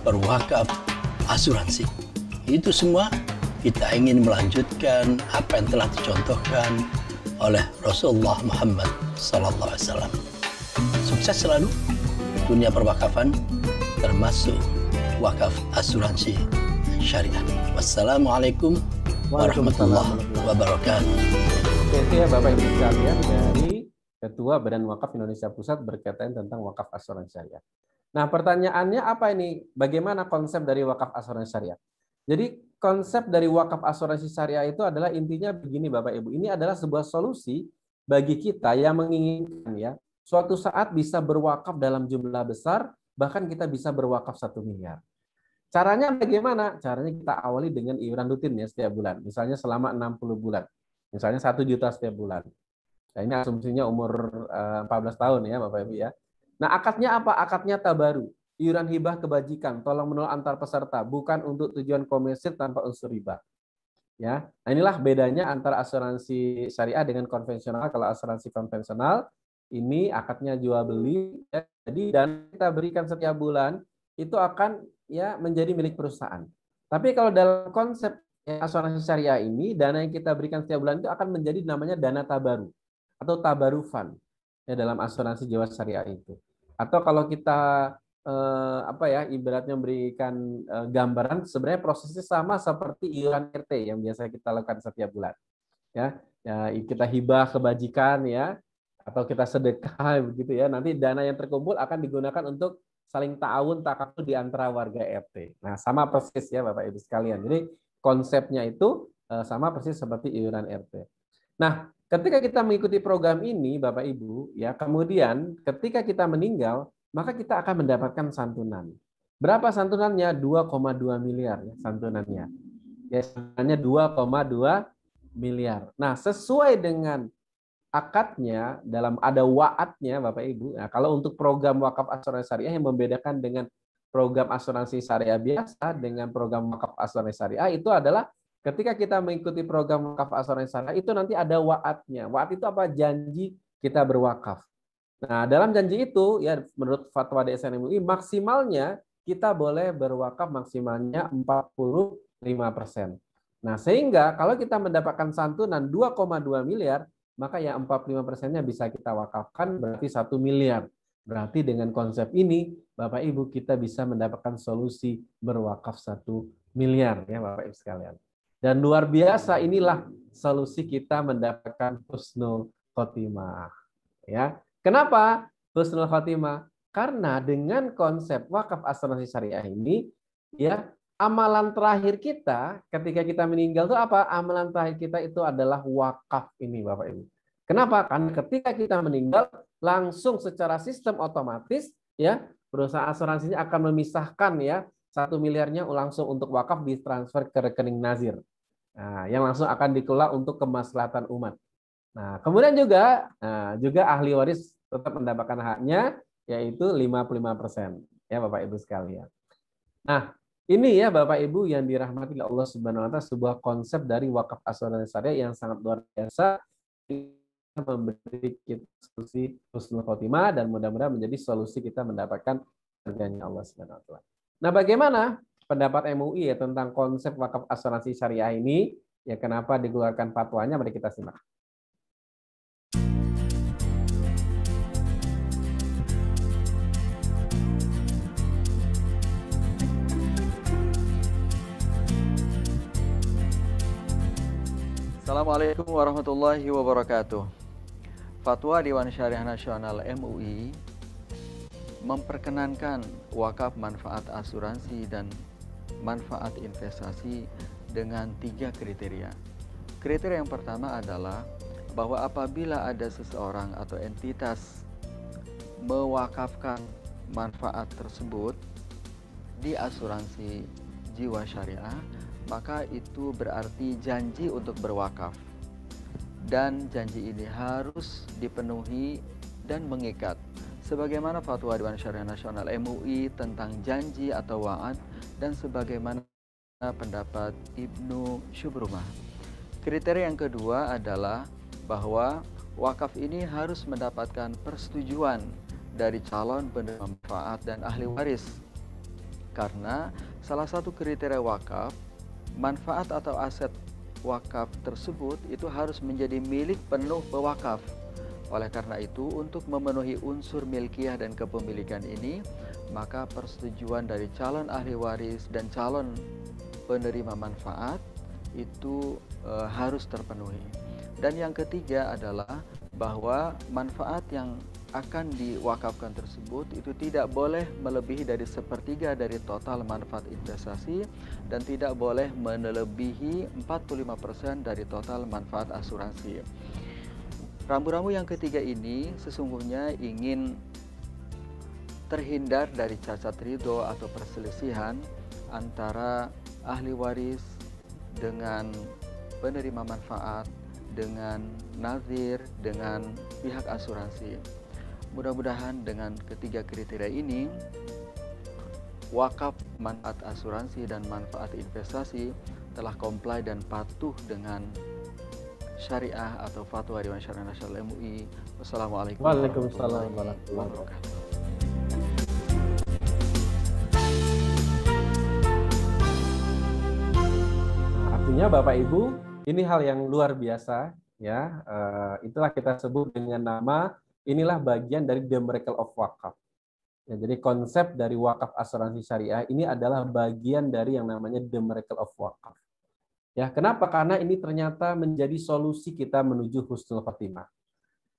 D: berwakaf asuransi. Itu semua kita ingin melanjutkan apa yang telah dicontohkan oleh Rasulullah Muhammad SAW. Sukses selalu dunia perwakafan, termasuk wakaf asuransi syariah. Wassalamualaikum warahmatullahi wabarakatuh.
A: Oke ya Bapak Ibu sekalian, dari Ketua Badan Wakaf Indonesia Pusat berkaitan tentang wakaf asuransi syariah. Nah, pertanyaannya apa ini? Bagaimana konsep dari wakaf asuransi syariah? Jadi konsep dari wakaf asuransi syariah itu adalah intinya begini Bapak Ibu. Ini adalah sebuah solusi bagi kita yang menginginkan ya suatu saat bisa berwakaf dalam jumlah besar, bahkan kita bisa berwakaf 1 miliar. Caranya bagaimana? Caranya kita awali dengan iuran rutin ya setiap bulan. Misalnya selama 60 bulan. Misalnya 1 juta setiap bulan. Nah, ini asumsinya umur 14 tahun ya Bapak Ibu ya. Nah, akadnya apa? Akadnya tabaru. Iuran hibah kebajikan, tolong menolong antar peserta, bukan untuk tujuan komersil tanpa unsur riba. Ya. Nah, inilah bedanya antara asuransi syariah dengan konvensional. Kalau asuransi konvensional ini akadnya jual beli, ya. Jadi dana kita berikan setiap bulan itu akan ya menjadi milik perusahaan. Tapi kalau dalam konsep asuransi syariah ini, dana yang kita berikan setiap bulan itu akan menjadi namanya dana tabaru atau tabarufan ya dalam asuransi jiwa syariah itu. Atau kalau kita ibaratnya memberikan gambaran, sebenarnya prosesnya sama seperti iuran RT yang biasa kita lakukan setiap bulan. Ya, kita hibah kebajikan ya, atau kita sedekah begitu ya. Nanti dana yang terkumpul akan digunakan untuk saling ta'awun takaful di antara warga RT. Nah, sama persis ya Bapak Ibu sekalian. Jadi konsepnya itu sama persis seperti iuran RT. Nah, ketika kita mengikuti program ini Bapak Ibu ya, kemudian ketika kita meninggal, maka kita akan mendapatkan santunan. Berapa santunannya? 2,2 miliar ya santunannya. Ya, santunannya 2,2 miliar. Nah, sesuai dengan akadnya, dalam ada waatnya Bapak Ibu. Nah, kalau untuk program wakaf asuransi syariah yang membedakan dengan program asuransi syariah biasa dengan program wakaf asuransi syariah itu adalah ketika kita mengikuti program wakaf asuransi syariah itu nanti ada waatnya. Waat itu apa? Janji kita berwakaf. Nah, dalam janji itu ya menurut fatwa DSN MUI maksimalnya kita boleh berwakaf maksimalnya 45%. Nah, sehingga kalau kita mendapatkan santunan 2,2 miliar, maka ya 45%-nya bisa kita wakafkan, berarti 1 miliar. Berarti dengan konsep ini, Bapak Ibu, kita bisa mendapatkan solusi berwakaf 1 miliar ya Bapak Ibu sekalian. Dan luar biasa, inilah solusi kita mendapatkan husnul khotimah. Ya. Kenapa husnul khotimah? Karena dengan konsep wakaf asuransi syariah ini, ya amalan terakhir kita ketika kita meninggal itu apa? Amalan terakhir kita itu adalah wakaf ini Bapak Ibu. Kenapa? Karena ketika kita meninggal langsung secara sistem otomatis ya perusahaan asuransinya akan memisahkan ya 1 miliarnya langsung untuk wakaf ditransfer ke rekening nazir. Nah, yang langsung akan dikelola untuk kemaslahatan umat. Nah, kemudian juga ahli waris tetap mendapatkan haknya yaitu 55% ya Bapak Ibu sekalian. Nah, ini ya Bapak Ibu yang dirahmati Allah Subhanahu wa taala sebuah konsep dari wakaf asuransi syariah yang sangat luar biasa memberi kita solusi husnul khotimah dan mudah-mudahan menjadi solusi kita mendapatkan surganya Allah Subhanahu wa taala. Nah, bagaimana pendapat MUI ya tentang konsep wakaf asuransi syariah ini? Ya kenapa dikeluarkan fatwanya? Mari kita simak.
E: Assalamualaikum warahmatullahi wabarakatuh. Fatwa Dewan Syariah Nasional MUI memperkenankan wakaf manfaat asuransi dan manfaat investasi dengan 3 kriteria. Kriteria yang pertama adalah bahwa apabila ada seseorang atau entitas mewakafkan manfaat tersebut di asuransi jiwa syariah, maka itu berarti janji untuk berwakaf. Dan janji ini harus dipenuhi dan mengikat. Sebagaimana Fatwa Dewan Syariah Nasional MUI tentang janji atau wa'ad dan sebagaimana pendapat Ibnu Syubrumah. Kriteria yang kedua adalah bahwa wakaf ini harus mendapatkan persetujuan dari calon penerima manfaat dan ahli waris. Karena salah satu kriteria wakaf, manfaat atau aset wakaf tersebut itu harus menjadi milik penuh pewakaf. Oleh karena itu, untuk memenuhi unsur milkiyah dan kepemilikan ini, maka persetujuan dari calon ahli waris dan calon penerima manfaat itu harus terpenuhi. Dan yang ketiga adalah bahwa manfaat yang akan diwakafkan tersebut itu tidak boleh melebihi dari 1/3 dari total manfaat investasi dan tidak boleh melebihi 45% dari total manfaat asuransi. Rambu-rambu yang ketiga ini sesungguhnya ingin terhindar dari cacat ridho atau perselisihan antara ahli waris dengan penerima manfaat, dengan nazir, dengan pihak asuransi. Mudah-mudahan dengan ketiga kriteria ini, wakaf, manfaat asuransi, dan manfaat investasi telah comply dan patuh dengan syariah atau fatwa Dewan Syariah Nasional MUI. Wassalamualaikum
A: Waalaikumsalam warahmatullahi wabarakatuh. Artinya Bapak Ibu, ini hal yang luar biasa ya. Itulah kita sebut dengan nama, inilah bagian dari The Miracle of Wakaf. Ya, jadi konsep dari wakaf asuransi syariah ini adalah bagian dari yang namanya The Miracle of Wakaf. Ya, kenapa? Karena ini ternyata menjadi solusi kita menuju husnul khotimah.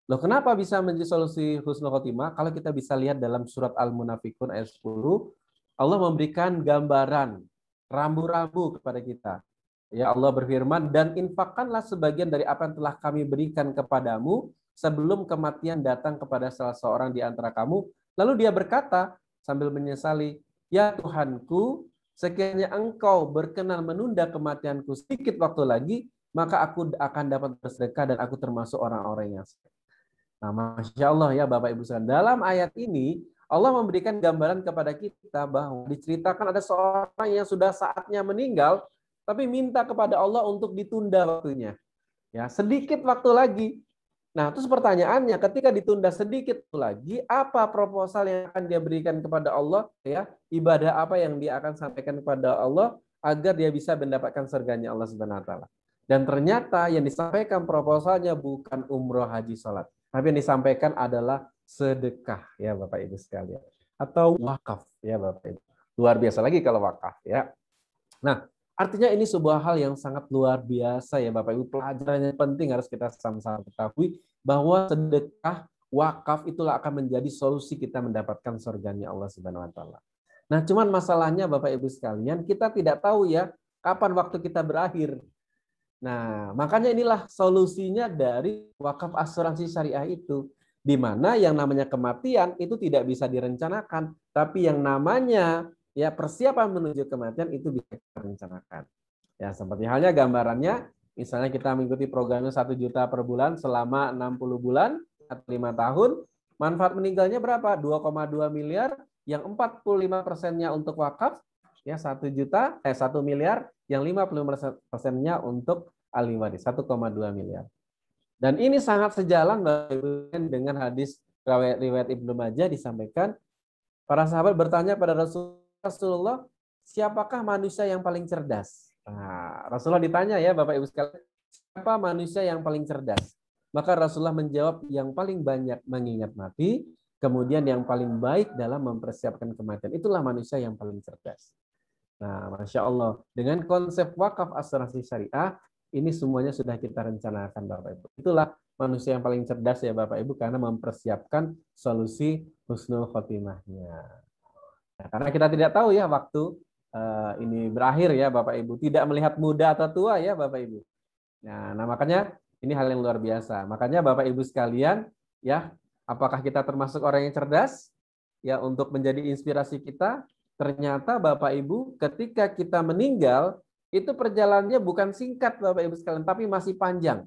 A: Loh, kenapa bisa menjadi solusi husnul khotimah? Kalau kita bisa lihat dalam surat Al-Munafikun ayat 10, Allah memberikan gambaran rambu-rambu kepada kita. Ya, Allah berfirman, dan infakkanlah sebagian dari apa yang telah kami berikan kepadamu sebelum kematian datang kepada salah seorang di antara kamu. Lalu dia berkata sambil menyesali, ya Tuhanku, sekiranya engkau berkenan menunda kematianku sedikit waktu lagi, maka aku akan dapat bersedekah dan aku termasuk orang-orang yang sedekah. Nah, Masya Allah ya Bapak Ibu sekalian. Dalam ayat ini, Allah memberikan gambaran kepada kita bahwa diceritakan ada seorang yang sudah saatnya meninggal, tapi minta kepada Allah untuk ditunda waktunya. Ya, sedikit waktu lagi. Nah, terus pertanyaannya, ketika ditunda sedikit lagi, apa proposal yang akan dia berikan kepada Allah? Ya, ibadah apa yang dia akan sampaikan kepada Allah agar dia bisa mendapatkan surganya Allah Subhanahu Wa Taala? Dan ternyata yang disampaikan proposalnya bukan umroh, haji, salat, tapi yang disampaikan adalah sedekah, ya Bapak Ibu sekalian, atau wakaf, ya Bapak Ibu. Luar biasa lagi kalau wakaf, ya. Nah, artinya ini sebuah hal yang sangat luar biasa ya Bapak Ibu. Pelajaran yang penting harus kita sama-sama ketahui bahwa sedekah wakaf itulah akan menjadi solusi kita mendapatkan surganya Allah Subhanahu Wa Taala. Nah, cuman masalahnya Bapak Ibu sekalian, kita tidak tahu ya kapan waktu kita berakhir. Nah, makanya inilah solusinya dari wakaf asuransi syariah itu, di mana yang namanya kematian itu tidak bisa direncanakan, tapi yang namanya ya persiapan menuju kematian itu bisa direncanakan. Ya, seperti halnya gambarannya, misalnya kita mengikuti programnya 1 juta per bulan selama 60 bulan atau 5 tahun, manfaat meninggalnya berapa? 2,2 miliar, yang 45%-nya untuk wakaf, ya 1 miliar, yang 50%-nya untuk ahli waris, 1,2 miliar. Dan ini sangat sejalan dengan hadis riwayat Ibnu Majah, disampaikan para sahabat bertanya pada Rasulullah, siapakah manusia yang paling cerdas? Nah, Rasulullah ditanya ya Bapak Ibu sekalian, siapa manusia yang paling cerdas? Maka Rasulullah menjawab, yang paling banyak mengingat mati, kemudian yang paling baik dalam mempersiapkan kematian. Itulah manusia yang paling cerdas. Nah, Masya Allah, dengan konsep wakaf asuransi syariah, ini semuanya sudah kita rencanakan Bapak Ibu. Itulah manusia yang paling cerdas ya Bapak Ibu, karena mempersiapkan solusi husnul khotimahnya. Nah, karena kita tidak tahu ya waktu ini berakhir ya Bapak Ibu. Tidak melihat muda atau tua ya Bapak Ibu. Nah, makanya ini hal yang luar biasa. Makanya Bapak Ibu sekalian, ya, apakah kita termasuk orang yang cerdas? Ya, untuk menjadi inspirasi kita. Ternyata Bapak Ibu, ketika kita meninggal, itu perjalanannya bukan singkat Bapak Ibu sekalian, tapi masih panjang.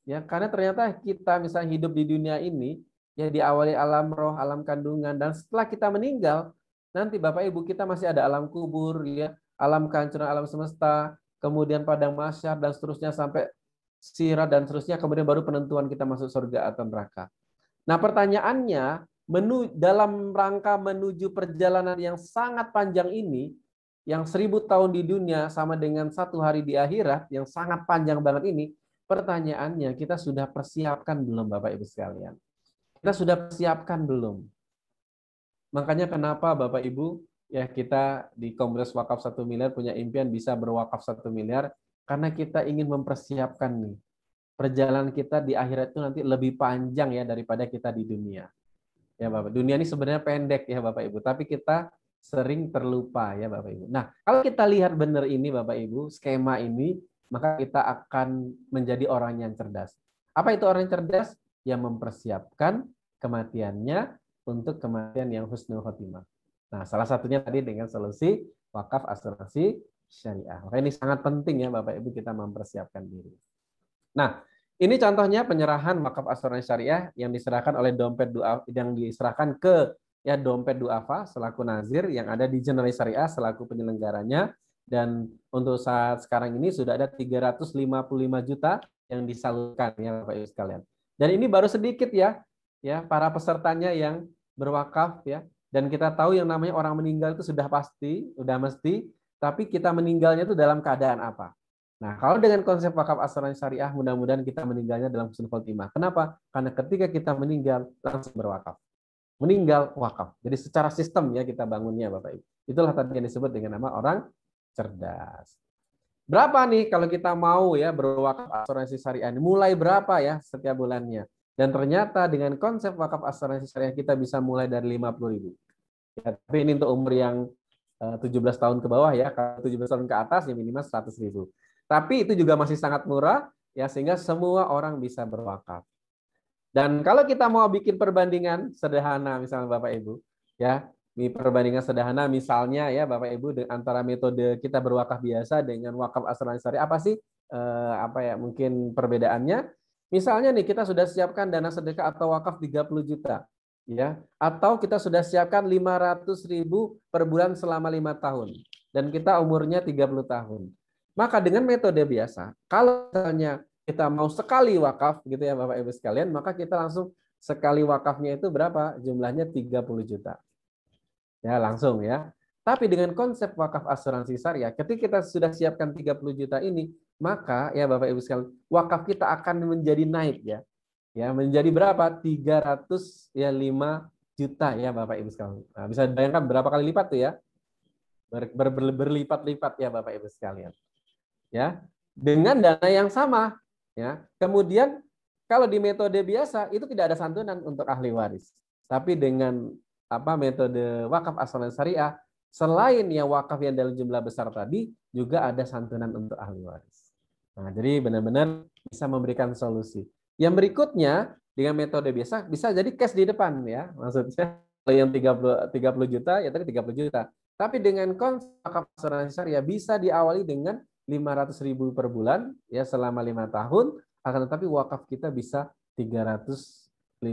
A: Ya, karena ternyata kita misalnya hidup di dunia ini, ya diawali alam roh, alam kandungan, dan setelah kita meninggal, nanti Bapak Ibu kita masih ada alam kubur, ya, alam kehancuran alam semesta, kemudian padang mahsyar dan seterusnya sampai sirat dan seterusnya, kemudian baru penentuan kita masuk surga atau neraka. Nah, pertanyaannya, dalam rangka menuju perjalanan yang sangat panjang ini, yang 1000 tahun di dunia sama dengan 1 hari di akhirat, yang sangat panjang banget ini, pertanyaannya kita sudah persiapkan belum Bapak Ibu sekalian? Kita sudah persiapkan belum? Makanya kenapa Bapak Ibu, ya kita di Kongres Wakaf 1 miliar punya impian bisa berwakaf 1 miliar, karena kita ingin mempersiapkan nih. Perjalanan kita di akhirat itu nanti lebih panjang ya daripada kita di dunia. Ya Bapak, dunia ini sebenarnya pendek ya Bapak Ibu, tapi kita sering terlupa ya Bapak Ibu. Nah, kalau kita lihat benar ini Bapak Ibu, skema ini, maka kita akan menjadi orang yang cerdas. Apa itu orang yang cerdas? Yang mempersiapkan kematiannya untuk kematian yang husnul khotimah. Nah, salah satunya tadi dengan solusi wakaf asuransi syariah. Maka ini sangat penting ya Bapak Ibu kita mempersiapkan diri. Nah, ini contohnya penyerahan wakaf asuransi syariah yang diserahkan oleh dompet du'afa, yang diserahkan ke ya dompet du'afa selaku nazir yang ada di Generali Syariah selaku penyelenggaranya, dan untuk saat sekarang ini sudah ada 355 juta yang disalurkan ya Bapak Ibu sekalian. Dan ini baru sedikit ya para pesertanya yang berwakaf ya. Dan kita tahu yang namanya orang meninggal itu sudah pasti, sudah mesti, tapi kita meninggalnya itu dalam keadaan apa? Nah, kalau dengan konsep wakaf asuransi syariah, mudah-mudahan kita meninggalnya dalam husnul khotimah. Kenapa? Karena ketika kita meninggal, langsung berwakaf. Meninggal, wakaf. Jadi secara sistem ya kita bangunnya, Bapak Ibu. Itulah tadi yang disebut dengan nama orang cerdas. Berapa nih kalau kita mau ya berwakaf asuransi syariah? Mulai berapa ya setiap bulannya? Dan ternyata dengan konsep wakaf asuransi syariah kita bisa mulai dari 50.000. Ya, tapi ini untuk umur yang 17 tahun ke bawah ya. Kalau 17 tahun ke atas ya minimal 100.000. Tapi itu juga masih sangat murah ya, sehingga semua orang bisa berwakaf. Dan kalau kita mau bikin perbandingan sederhana misalnya Bapak Ibu ya, ini perbandingan sederhana misalnya ya Bapak Ibu antara metode kita berwakaf biasa dengan wakaf asuransi syariah, apa sih mungkin perbedaannya? Misalnya nih kita sudah siapkan dana sedekah atau wakaf 30 juta ya, atau kita sudah siapkan 500.000 per bulan selama 5 tahun dan kita umurnya 30 tahun. Maka dengan metode biasa, kalau misalnya kita mau sekali wakaf gitu ya Bapak Ibu sekalian, maka kita langsung sekali wakafnya itu berapa? Jumlahnya 30 juta. Ya, langsung ya. Tapi dengan konsep wakaf asuransi syariah, ketika kita sudah siapkan 30 juta ini, maka ya Bapak Ibu sekalian, wakaf kita akan menjadi naik ya. Ya, menjadi berapa? 305 juta ya Bapak Ibu sekalian. Nah, bisa bayangkan berapa kali lipat tuh ya? Berlipat-lipat ya Bapak Ibu sekalian. Ya, dengan dana yang sama ya. Kemudian kalau di metode biasa itu tidak ada santunan untuk ahli waris. Tapi dengan metode wakaf asuransi syariah, selain ya wakaf yang dalam jumlah besar tadi, juga ada santunan untuk ahli waris. Nah, jadi benar-benar bisa memberikan solusi. Yang berikutnya dengan metode biasa bisa jadi cash di depan ya. Maksudnya kalau yang 30 juta ya tadi 30 juta. Tapi dengan konsep wakaf asuransi syariah bisa diawali dengan 500.000 per bulan ya selama 5 tahun, akan tetapi wakaf kita bisa 315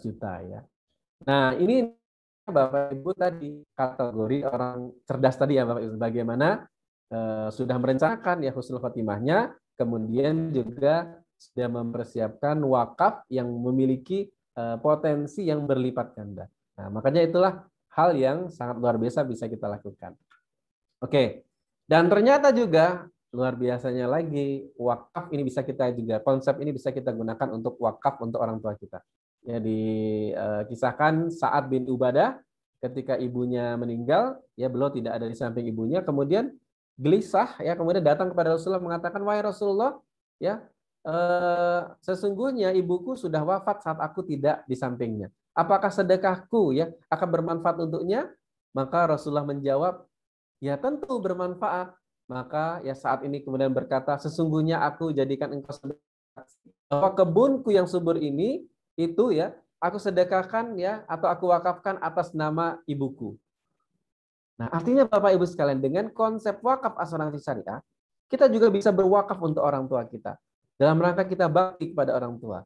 A: juta ya. Nah, ini Bapak Ibu tadi kategori orang cerdas tadi ya Bapak Ibu, bagaimana sudah merencanakan ya husnul khotimahnya, kemudian juga sudah mempersiapkan wakaf yang memiliki potensi yang berlipat ganda. Nah, makanya itulah hal yang sangat luar biasa bisa kita lakukan. Oke. Dan ternyata juga luar biasanya lagi, wakaf ini bisa kita juga, konsep ini bisa kita gunakan untuk wakaf untuk orang tua kita. Ya, dikisahkan Sa'ad bin Ubadah ketika ibunya meninggal, ya beliau tidak ada di samping ibunya, kemudian gelisah, ya kemudian datang kepada Rasulullah mengatakan, wahai Rasulullah, ya sesungguhnya ibuku sudah wafat saat aku tidak di sampingnya. Apakah sedekahku ya akan bermanfaat untuknya? Maka Rasulullah menjawab, ya tentu bermanfaat. Maka ya saat ini kemudian berkata, sesungguhnya aku jadikan engkau sedekah bahwa kebunku yang subur ini itu ya aku sedekahkan ya atau aku wakafkan atas nama ibuku. Nah, artinya Bapak Ibu sekalian, dengan konsep wakaf asuransi syariah, kita juga bisa berwakaf untuk orang tua kita dalam rangka kita bakti kepada orang tua.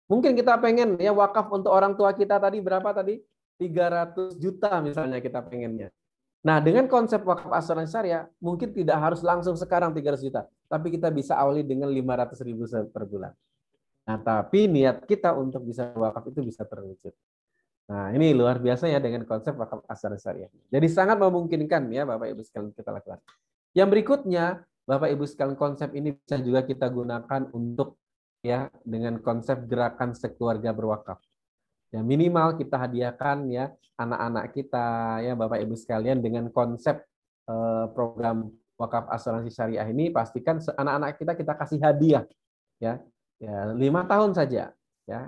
A: Mungkin kita pengen ya wakaf untuk orang tua kita tadi berapa tadi? 300 juta misalnya kita pengennya. Nah, dengan konsep wakaf asuransi syariah, mungkin tidak harus langsung sekarang 300 juta, tapi kita bisa awali dengan 500.000 per bulan. Nah, tapi niat kita untuk bisa wakaf itu bisa terwujud. Nah, ini luar biasa ya dengan konsep wakaf asuransi syariah. Jadi sangat memungkinkan ya Bapak Ibu sekalian kita lakukan. Yang berikutnya, Bapak Ibu sekalian, konsep ini bisa juga kita gunakan untuk ya dengan konsep gerakan sekeluarga berwakaf. Ya minimal kita hadiahkan ya anak-anak kita ya Bapak Ibu sekalian dengan konsep program wakaf asuransi syariah ini, pastikan anak-anak kita kasih hadiah ya 5 tahun saja ya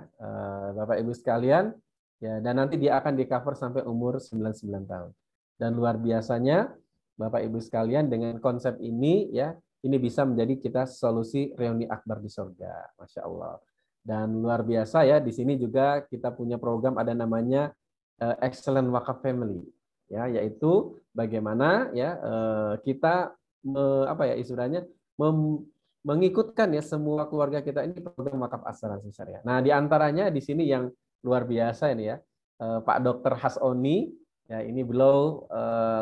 A: Bapak Ibu sekalian ya, dan nanti dia akan di cover sampai umur 99 tahun. Dan luar biasanya Bapak Ibu sekalian dengan konsep ini ya, ini bisa menjadi kita solusi reuni akbar di surga. Masya Allah. Dan luar biasa ya, di sini juga kita punya program ada namanya Excellent Wakaf Family ya, yaitu bagaimana ya kita apa ya istilahnya mengikutkan ya semua keluarga kita ini program wakaf asuransi syariah. Nah, di antaranya di sini yang luar biasa ini ya, Pak Dr. Hasoni, ya ini beliau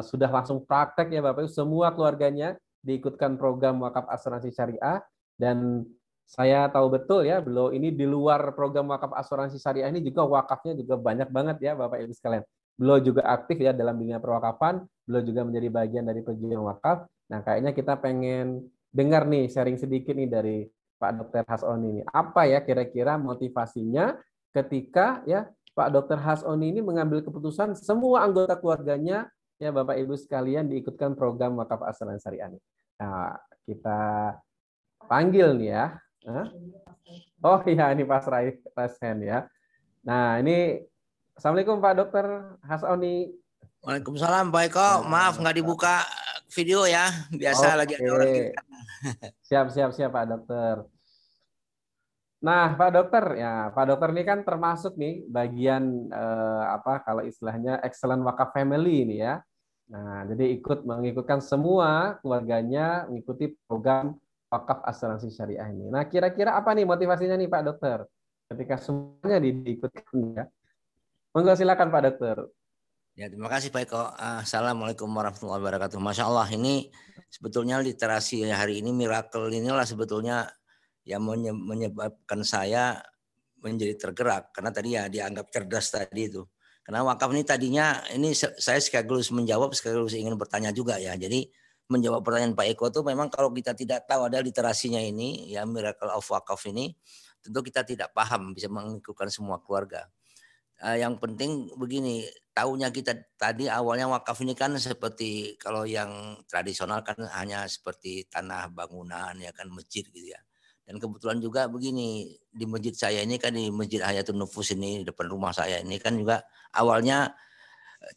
A: sudah langsung praktek ya Bapak Ibu, semua keluarganya diikutkan program wakaf asuransi syariah, dan saya tahu betul ya beliau ini di luar program wakaf asuransi syariah ini juga wakafnya juga banyak banget ya Bapak Ibu sekalian. Beliau juga aktif ya dalam dunia perwakafan, beliau juga menjadi bagian dari pejuang wakaf. Nah, kayaknya kita pengen dengar nih sharing sedikit nih dari Pak Dr. Hasoni ini. Apa ya kira-kira motivasinya ketika ya Pak Dr. Hasoni ini mengambil keputusan semua anggota keluarganya ya Bapak Ibu sekalian diikutkan program wakaf asuransi syariah ini. Nah, kita panggil nih ya. Oh iya, ini Pak Raisen ya. Nah, ini Assalamualaikum Pak Dr. Hasoni.
F: Waalaikumsalam Pak Eko. Maaf nggak dibuka video ya. Biasa lagi ada orang di
A: Siap Pak Dokter. Nah, Pak Dokter ya, Pak Dokter ini kan termasuk nih bagian apa kalau istilahnya Excellent Wakaf Family ini ya. Nah, jadi mengikutkan semua keluarganya mengikuti program wakaf asuransi syariah ini. Nah, kira-kira apa nih motivasinya nih Pak Dokter ketika semuanya diikutkan ya? Monggo silakan Pak Dokter.
F: Ya, terima kasih Pak Eko. Assalamualaikum warahmatullahi wabarakatuh. Masya Allah, ini sebetulnya literasi hari ini, miracle inilah sebetulnya yang menyebabkan saya menjadi tergerak. Karena tadi ya dianggap cerdas tadi itu. Karena wakaf ini tadinya, ini saya sekaligus menjawab, sekaligus ingin bertanya juga ya. Jadi menjawab pertanyaan Pak Eko itu memang kalau kita tidak tahu ada literasinya ini, ya miracle of wakaf ini, tentu kita tidak paham bisa mengikutkan semua keluarga. Yang penting begini, tahunya kita tadi awalnya wakaf ini kan seperti kalau yang tradisional kan hanya seperti tanah bangunan ya kan, masjid gitu ya. Dan kebetulan juga begini, di masjid saya ini kan, di Masjid Hayatun Nufus ini depan rumah saya ini kan juga awalnya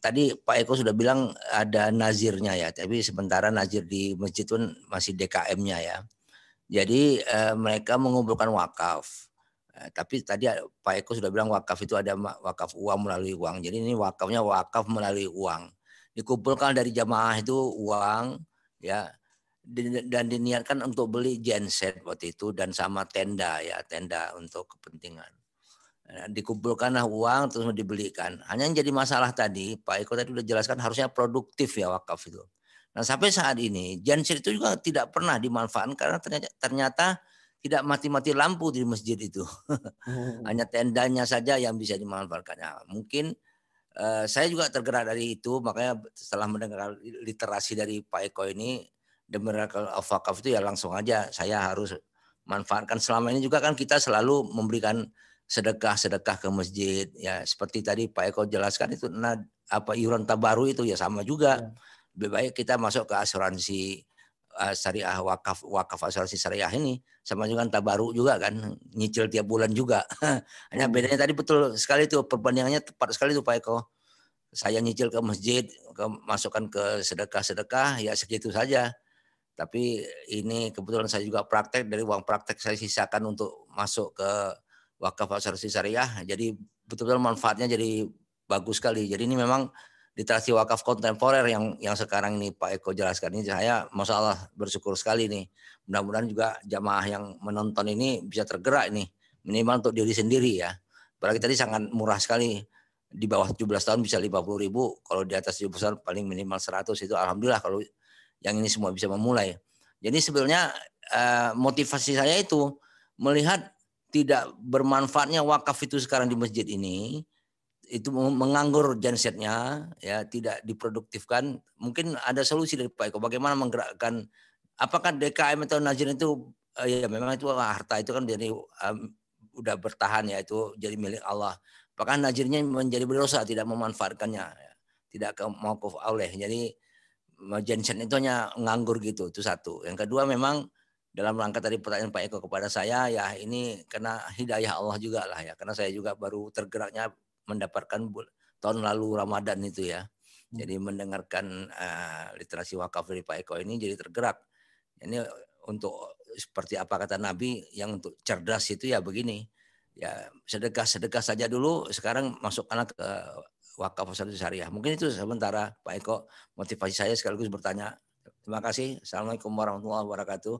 F: tadi Pak Eko sudah bilang ada nazirnya ya, tapi sementara nazir di masjid itu masih DKM-nya ya. Jadi mereka mengumpulkan wakaf. Tapi tadi Pak Eko sudah bilang wakaf itu ada wakaf uang melalui uang. Jadi ini wakafnya wakaf melalui uang. Dikumpulkan dari jamaah itu uang ya, dan diniatkan untuk beli genset waktu itu dan sama tenda ya, tenda untuk kepentingan. Dikumpulkanlah uang terus dibelikan. Hanya yang jadi masalah tadi Pak Eko tadi sudah jelaskan harusnya produktif ya wakaf itu. Nah sampai saat ini genset itu juga tidak pernah dimanfaatkan karena ternyata tidak mati-mati lampu di masjid itu. Hanya tendanya saja yang bisa dimanfaatkan. Nah, mungkin saya juga tergerak dari itu, makanya setelah mendengar literasi dari Pak Eko ini, The Miracle of Wakaf itu ya langsung aja saya harus manfaatkan. Selama ini juga kan kita selalu memberikan sedekah ke masjid. Ya seperti tadi Pak Eko jelaskan itu, iuran tabaru itu ya sama juga. Lebih baik kita masuk ke asuransi syariah wakaf asuransi syariah ini, sama juga tabaru juga kan, nyicil tiap bulan juga. Hanya bedanya tadi betul sekali tuh, perbandingannya tepat sekali tuh Pak Eko. Saya nyicil ke masjid, masukkan ke sedekah ya segitu saja. Tapi ini kebetulan saya juga praktek, dari uang praktek saya sisakan untuk masuk ke wakaf asuransi syariah. Jadi betul-betul manfaatnya jadi bagus sekali. Jadi ini memang literasi wakaf kontemporer yang sekarang ini Pak Eko jelaskan ini, saya masya Allah bersyukur sekali nih. Mudah-mudahan juga jamaah yang menonton ini bisa tergerak nih, minimal untuk diri sendiri ya. Apalagi tadi sangat murah sekali, di bawah 17 tahun bisa 50.000, kalau di atas 17 tahun paling minimal 100, itu alhamdulillah kalau yang ini semua bisa memulai. Jadi sebenarnya motivasi saya itu melihat tidak bermanfaatnya wakaf itu sekarang di masjid ini, itu menganggur gensetnya, ya tidak diproduktifkan. Mungkin ada solusi dari Pak Eko bagaimana menggerakkan, apakah DKM atau Najin itu ya memang itu harta itu kan jadi udah bertahan ya, itu jadi milik Allah. Apakah Najinnya menjadi berdosa tidak memanfaatkannya, ya, tidak ke mauquf Allah. Jadi genset itu hanya nganggur gitu, itu satu. Yang kedua memang dalam rangka tadi pertanyaan Pak Eko kepada saya, ya ini karena hidayah Allah juga lah ya, karena saya juga baru tergeraknya mendapatkan tahun lalu Ramadan itu ya. Jadi mendengarkan literasi wakaf dari Pak Eko ini jadi tergerak. Ini untuk seperti apa kata Nabi, yang untuk cerdas itu ya begini. Ya sedekah saja dulu, sekarang masukkanlah ke wakaf satu syariah. Mungkin itu sementara Pak Eko motivasi saya sekaligus bertanya. Terima kasih. Assalamualaikum warahmatullahi wabarakatuh.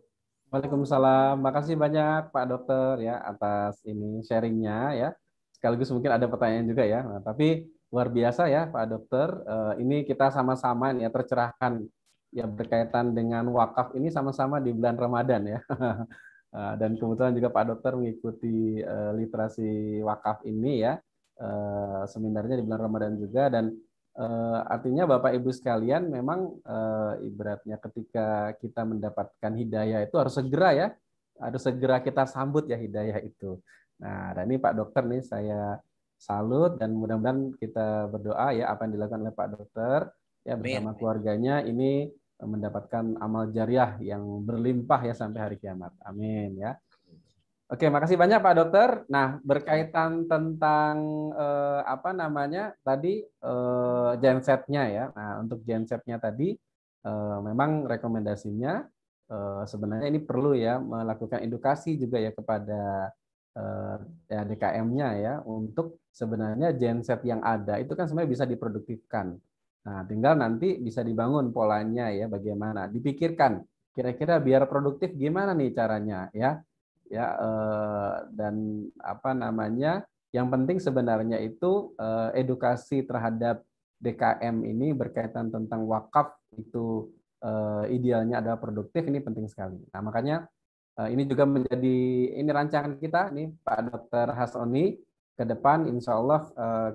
A: Waalaikumsalam. Makasih banyak Pak Dokter ya atas ini sharingnya ya. Sekaligus mungkin ada pertanyaan juga ya. Nah, tapi luar biasa ya Pak Dokter. Ini kita sama-sama ya tercerahkan ya berkaitan dengan wakaf ini sama-sama di bulan Ramadan ya. Dan kebetulan juga Pak Dokter mengikuti literasi wakaf ini ya. Seminarnya di bulan Ramadan juga, dan artinya Bapak Ibu sekalian memang ibaratnya ketika kita mendapatkan hidayah itu harus segera kita sambut ya hidayah itu. Nah, dan ini Pak Dokter nih saya salut, dan mudah-mudahan kita berdoa ya apa yang dilakukan oleh Pak Dokter ya bersama keluarganya ini mendapatkan amal jariah yang berlimpah ya sampai hari kiamat. Amin ya. Oke, makasih banyak Pak Dokter. Nah, berkaitan tentang apa namanya tadi gensetnya ya. Nah, untuk gensetnya tadi memang rekomendasinya sebenarnya ini perlu ya melakukan edukasi juga ya kepada ya DKM-nya ya, untuk sebenarnya genset yang ada itu kan sebenarnya bisa diproduktifkan. Nah, tinggal nanti bisa dibangun polanya ya, bagaimana dipikirkan kira-kira biar produktif gimana nih caranya ya. Ya, dan apa namanya, yang penting sebenarnya itu edukasi terhadap DKM ini berkaitan tentang wakaf itu idealnya adalah produktif, ini penting sekali. Nah, makanya ini juga menjadi ini rancangan kita nih Pak Dr. Hasroni ke depan, insya Allah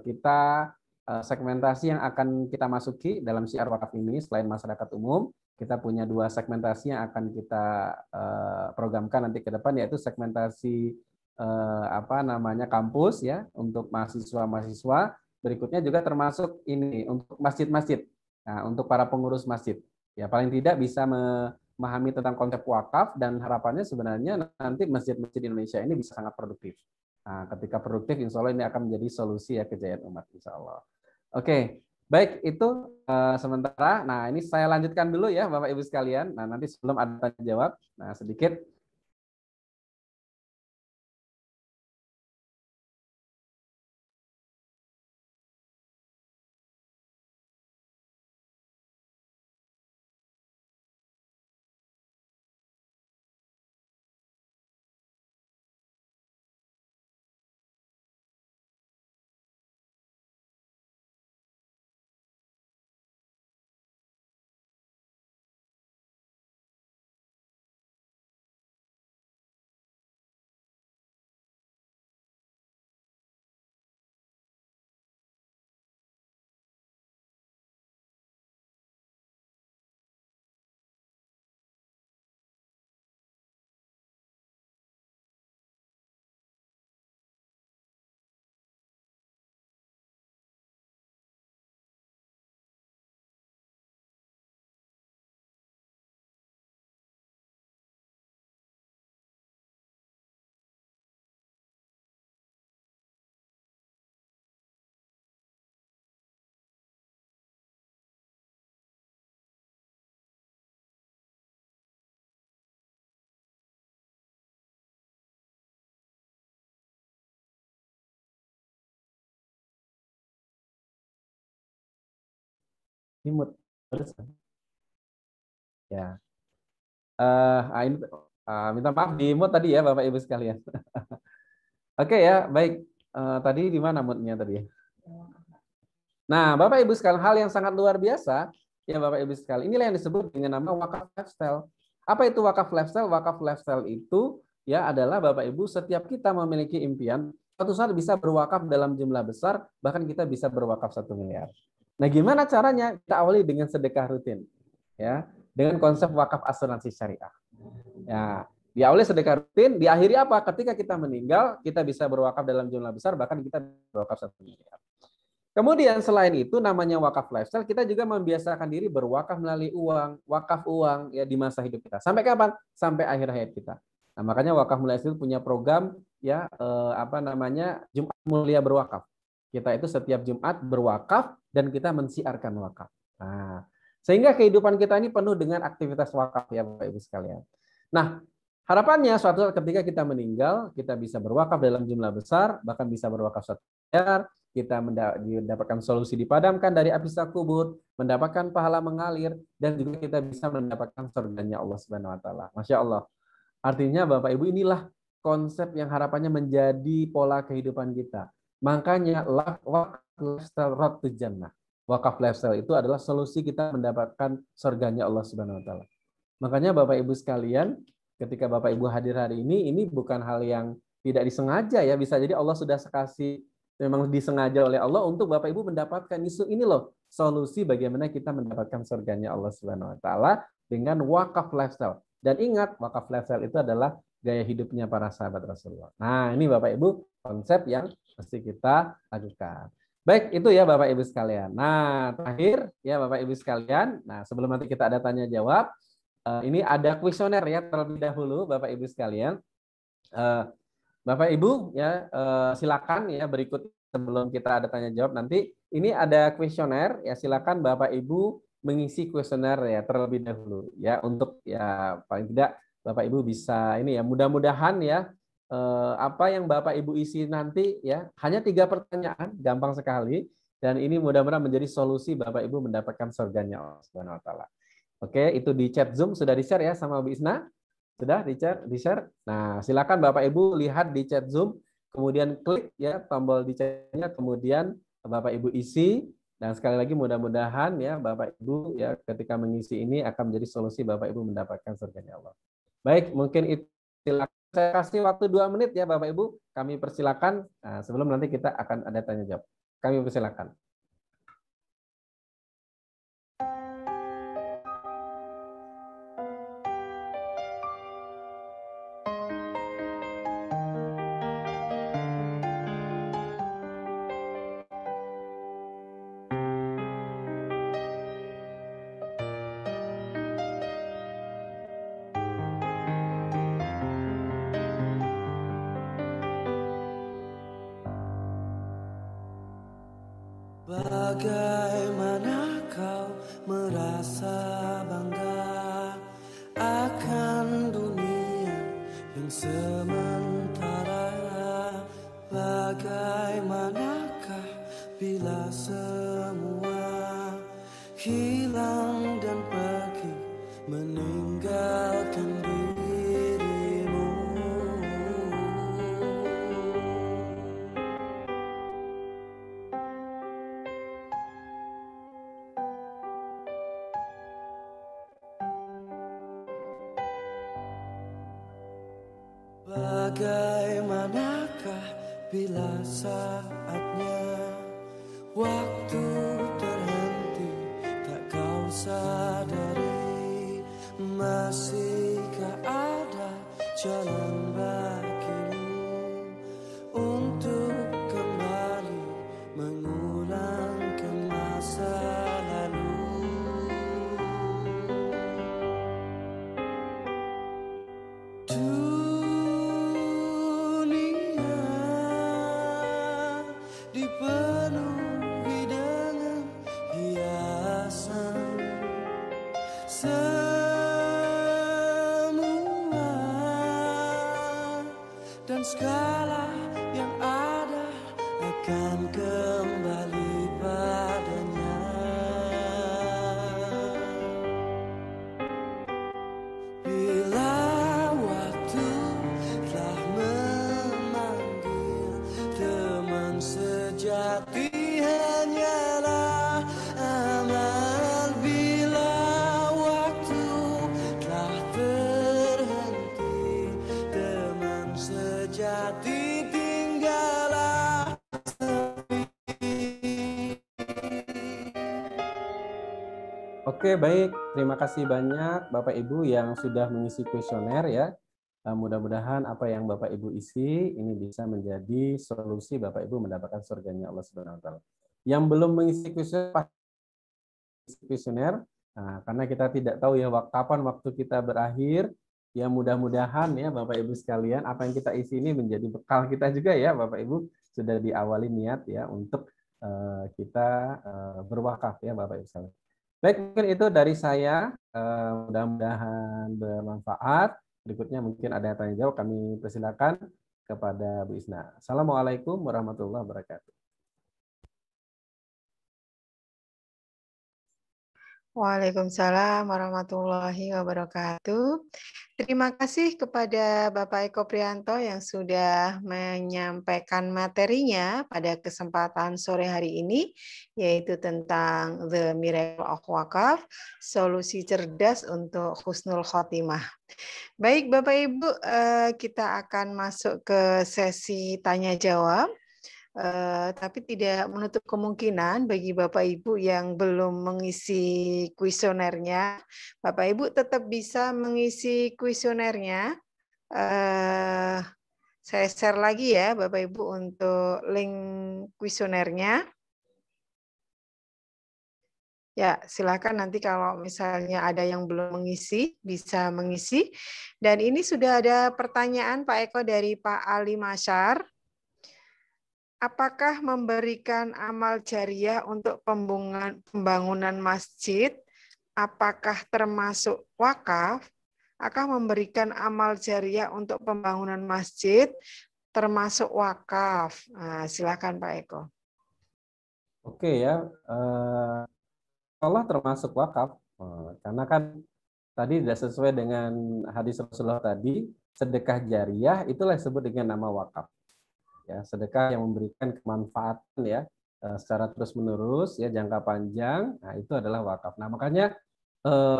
A: kita segmentasi yang akan kita masuki dalam syiar wakaf ini selain masyarakat umum, kita punya 2 segmentasi yang akan kita programkan nanti ke depan, yaitu segmentasi apa namanya kampus ya untuk mahasiswa-mahasiswa. Berikutnya juga termasuk ini untuk masjid-masjid. Nah, untuk para pengurus masjid ya paling tidak bisa memahami tentang konsep wakaf, dan harapannya sebenarnya nanti masjid-masjid Indonesia ini bisa sangat produktif. Nah, ketika produktif, insya Allah ini akan menjadi solusi ya kejayaan umat, insya Allah. Oke. Baik, itu sementara. Nah, ini saya lanjutkan dulu ya Bapak Ibu sekalian. Nah, nanti sebelum ada tanya jawab, nah sedikit. Imut. Terus ya. Ini minta maaf di mute tadi ya Bapak Ibu sekalian. Oke ya, baik. Tadi di mana mute-nya tadi ya? Nah, Bapak Ibu sekalian, hal yang sangat luar biasa ya Bapak Ibu sekalian. Inilah yang disebut dengan nama wakaf lifestyle. Apa itu wakaf lifestyle? Wakaf lifestyle itu ya adalah Bapak Ibu, setiap kita memiliki impian, suatu saat bisa berwakaf dalam jumlah besar, bahkan kita bisa berwakaf 1 miliar. Nah, gimana caranya? Kita awali dengan sedekah rutin, ya, dengan konsep wakaf asuransi syariah. Ya, diawali sedekah rutin, diakhiri apa? Ketika kita meninggal, kita bisa berwakaf dalam jumlah besar, bahkan kita berwakaf 1 miliar. Kemudian selain itu namanya wakaf lifestyle, kita juga membiasakan diri berwakaf melalui uang, wakaf uang ya di masa hidup kita. Sampai kapan? Sampai akhir hayat kita. Nah, makanya wakaf mulia itu punya program ya Jumat Mulia Berwakaf. Kita itu setiap Jumat berwakaf dan kita mensiarkan wakaf. Nah, sehingga kehidupan kita ini penuh dengan aktivitas wakaf ya Bapak Ibu sekalian. Nah, harapannya suatu saat ketika kita meninggal, kita bisa berwakaf dalam jumlah besar, bahkan bisa berwakaf 1 miliar, kita mendapatkan solusi dipadamkan dari api kubur, mendapatkan pahala mengalir, dan juga kita bisa mendapatkan surganya Allah Subhanahu wa taala. Masya Allah. Artinya Bapak Ibu, inilah konsep yang harapannya menjadi pola kehidupan kita. Makanya wakaf lifestyle road to jannah. Wakaf lifestyle itu adalah solusi kita mendapatkan surganya Allah Subhanahu wa taala. Makanya Bapak Ibu sekalian, ketika Bapak Ibu hadir hari ini bukan hal yang tidak disengaja ya, bisa jadi Allah sudah kasih, memang disengaja oleh Allah untuk Bapak Ibu mendapatkan ini loh solusi bagaimana kita mendapatkan surganya Allah Subhanahu wa taala dengan wakaf lifestyle. Dan ingat, wakaf lifestyle itu adalah gaya hidupnya para sahabat Rasulullah. Nah, ini Bapak Ibu konsep yang mesti kita lakukan. Baik, itu ya Bapak Ibu sekalian. Nah, terakhir ya Bapak Ibu sekalian. Nah, sebelum nanti kita ada tanya jawab, ini ada kuesioner ya terlebih dahulu Bapak Ibu sekalian. Bapak Ibu ya silakan ya berikut sebelum kita ada tanya jawab nanti. Ini ada kuesioner ya, silakan Bapak Ibu mengisi kuesioner ya terlebih dahulu ya, untuk ya paling tidak Bapak Ibu bisa ini ya, mudah-mudahan ya apa yang Bapak Ibu isi nanti ya hanya 3 pertanyaan, gampang sekali, dan ini mudah-mudahan menjadi solusi Bapak Ibu mendapatkan surganya Allah Subhanahu wa taala. Oke, itu di chat Zoom sudah di-share ya sama Bu Isna? Sudah di-share? Nah, silakan Bapak Ibu lihat di chat Zoom, kemudian klik ya tombol di chat-nya, kemudian Bapak Ibu isi. Dan sekali lagi mudah-mudahan ya Bapak Ibu ya ketika mengisi ini akan menjadi solusi Bapak Ibu mendapatkan surganya Allah. Baik, mungkin itu silakan saya kasih waktu 2 menit ya Bapak Ibu, kami persilakan. Nah, sebelum nanti kita akan ada tanya jawab. Kami persilakan.
G: Bagaimana kau merasa bangga akan dunia yang sementara? Bagaimanakah bila semua hilang dan pergi meninggalkan dirimu? Bagaimanakah bila saatnya waktu terhenti, tak kau sadari, masihkah ada jalan bagimu untuk kembali mengulangkan masa lalu? Dipenuhi dengan hiasan, semua dan segala yang ada akan kembali padanya. Bila waktu telah memanggil, teman sejati hanyalah amal. Bila waktu telah terhenti, teman sejati tinggal
A: Oke, baik. Terima kasih banyak Bapak Ibu yang sudah mengisi kuesioner ya. Mudah-mudahan apa yang Bapak Ibu isi ini bisa menjadi solusi Bapak Ibu mendapatkan surganya Allah Subhanahu wa taala. Yang belum mengisi kuesioner, nah, karena kita tidak tahu ya kapan waktu kita berakhir, ya mudah-mudahan ya Bapak Ibu sekalian apa yang kita isi ini menjadi bekal kita juga ya Bapak Ibu, sudah diawali niat ya untuk kita berwakaf ya Bapak Ibu sekalian. Baik, mungkin itu dari saya. Mudah-mudahan bermanfaat. Berikutnya mungkin ada yang tanya jawab, kami persilakan kepada Bu Isna. Assalamualaikum warahmatullahi wabarakatuh.
H: Waalaikumsalam warahmatullahi wabarakatuh. Terima kasih kepada Bapak Eko Priyanto yang sudah menyampaikan materinya pada kesempatan sore hari ini, yaitu tentang The Miracle of Wakaf, solusi cerdas untuk husnul khotimah. Baik Bapak Ibu, kita akan masuk ke sesi tanya jawab. Tapi tidak menutup kemungkinan bagi Bapak Ibu yang belum mengisi kuesionernya, Bapak Ibu tetap bisa mengisi kuesionernya. Saya share lagi ya Bapak Ibu untuk link kuesionernya. Ya, silakan nanti kalau misalnya ada yang belum mengisi, bisa mengisi. Dan ini sudah ada pertanyaan Pak Eko dari Pak Ali Masyar. Apakah memberikan amal jariah untuk pembangunan masjid, apakah termasuk wakaf? Apakah memberikan amal jariah untuk pembangunan masjid, termasuk wakaf? Nah, silakan Pak Eko.
A: Oke ya, Allah termasuk wakaf, karena kan tadi tidak sesuai dengan hadis Rasulullah tadi, sedekah jariah itulah disebut dengan nama wakaf. Ya, sedekah yang memberikan kemanfaatan ya secara terus-menerus ya jangka panjang, nah itu adalah wakaf. Nah, makanya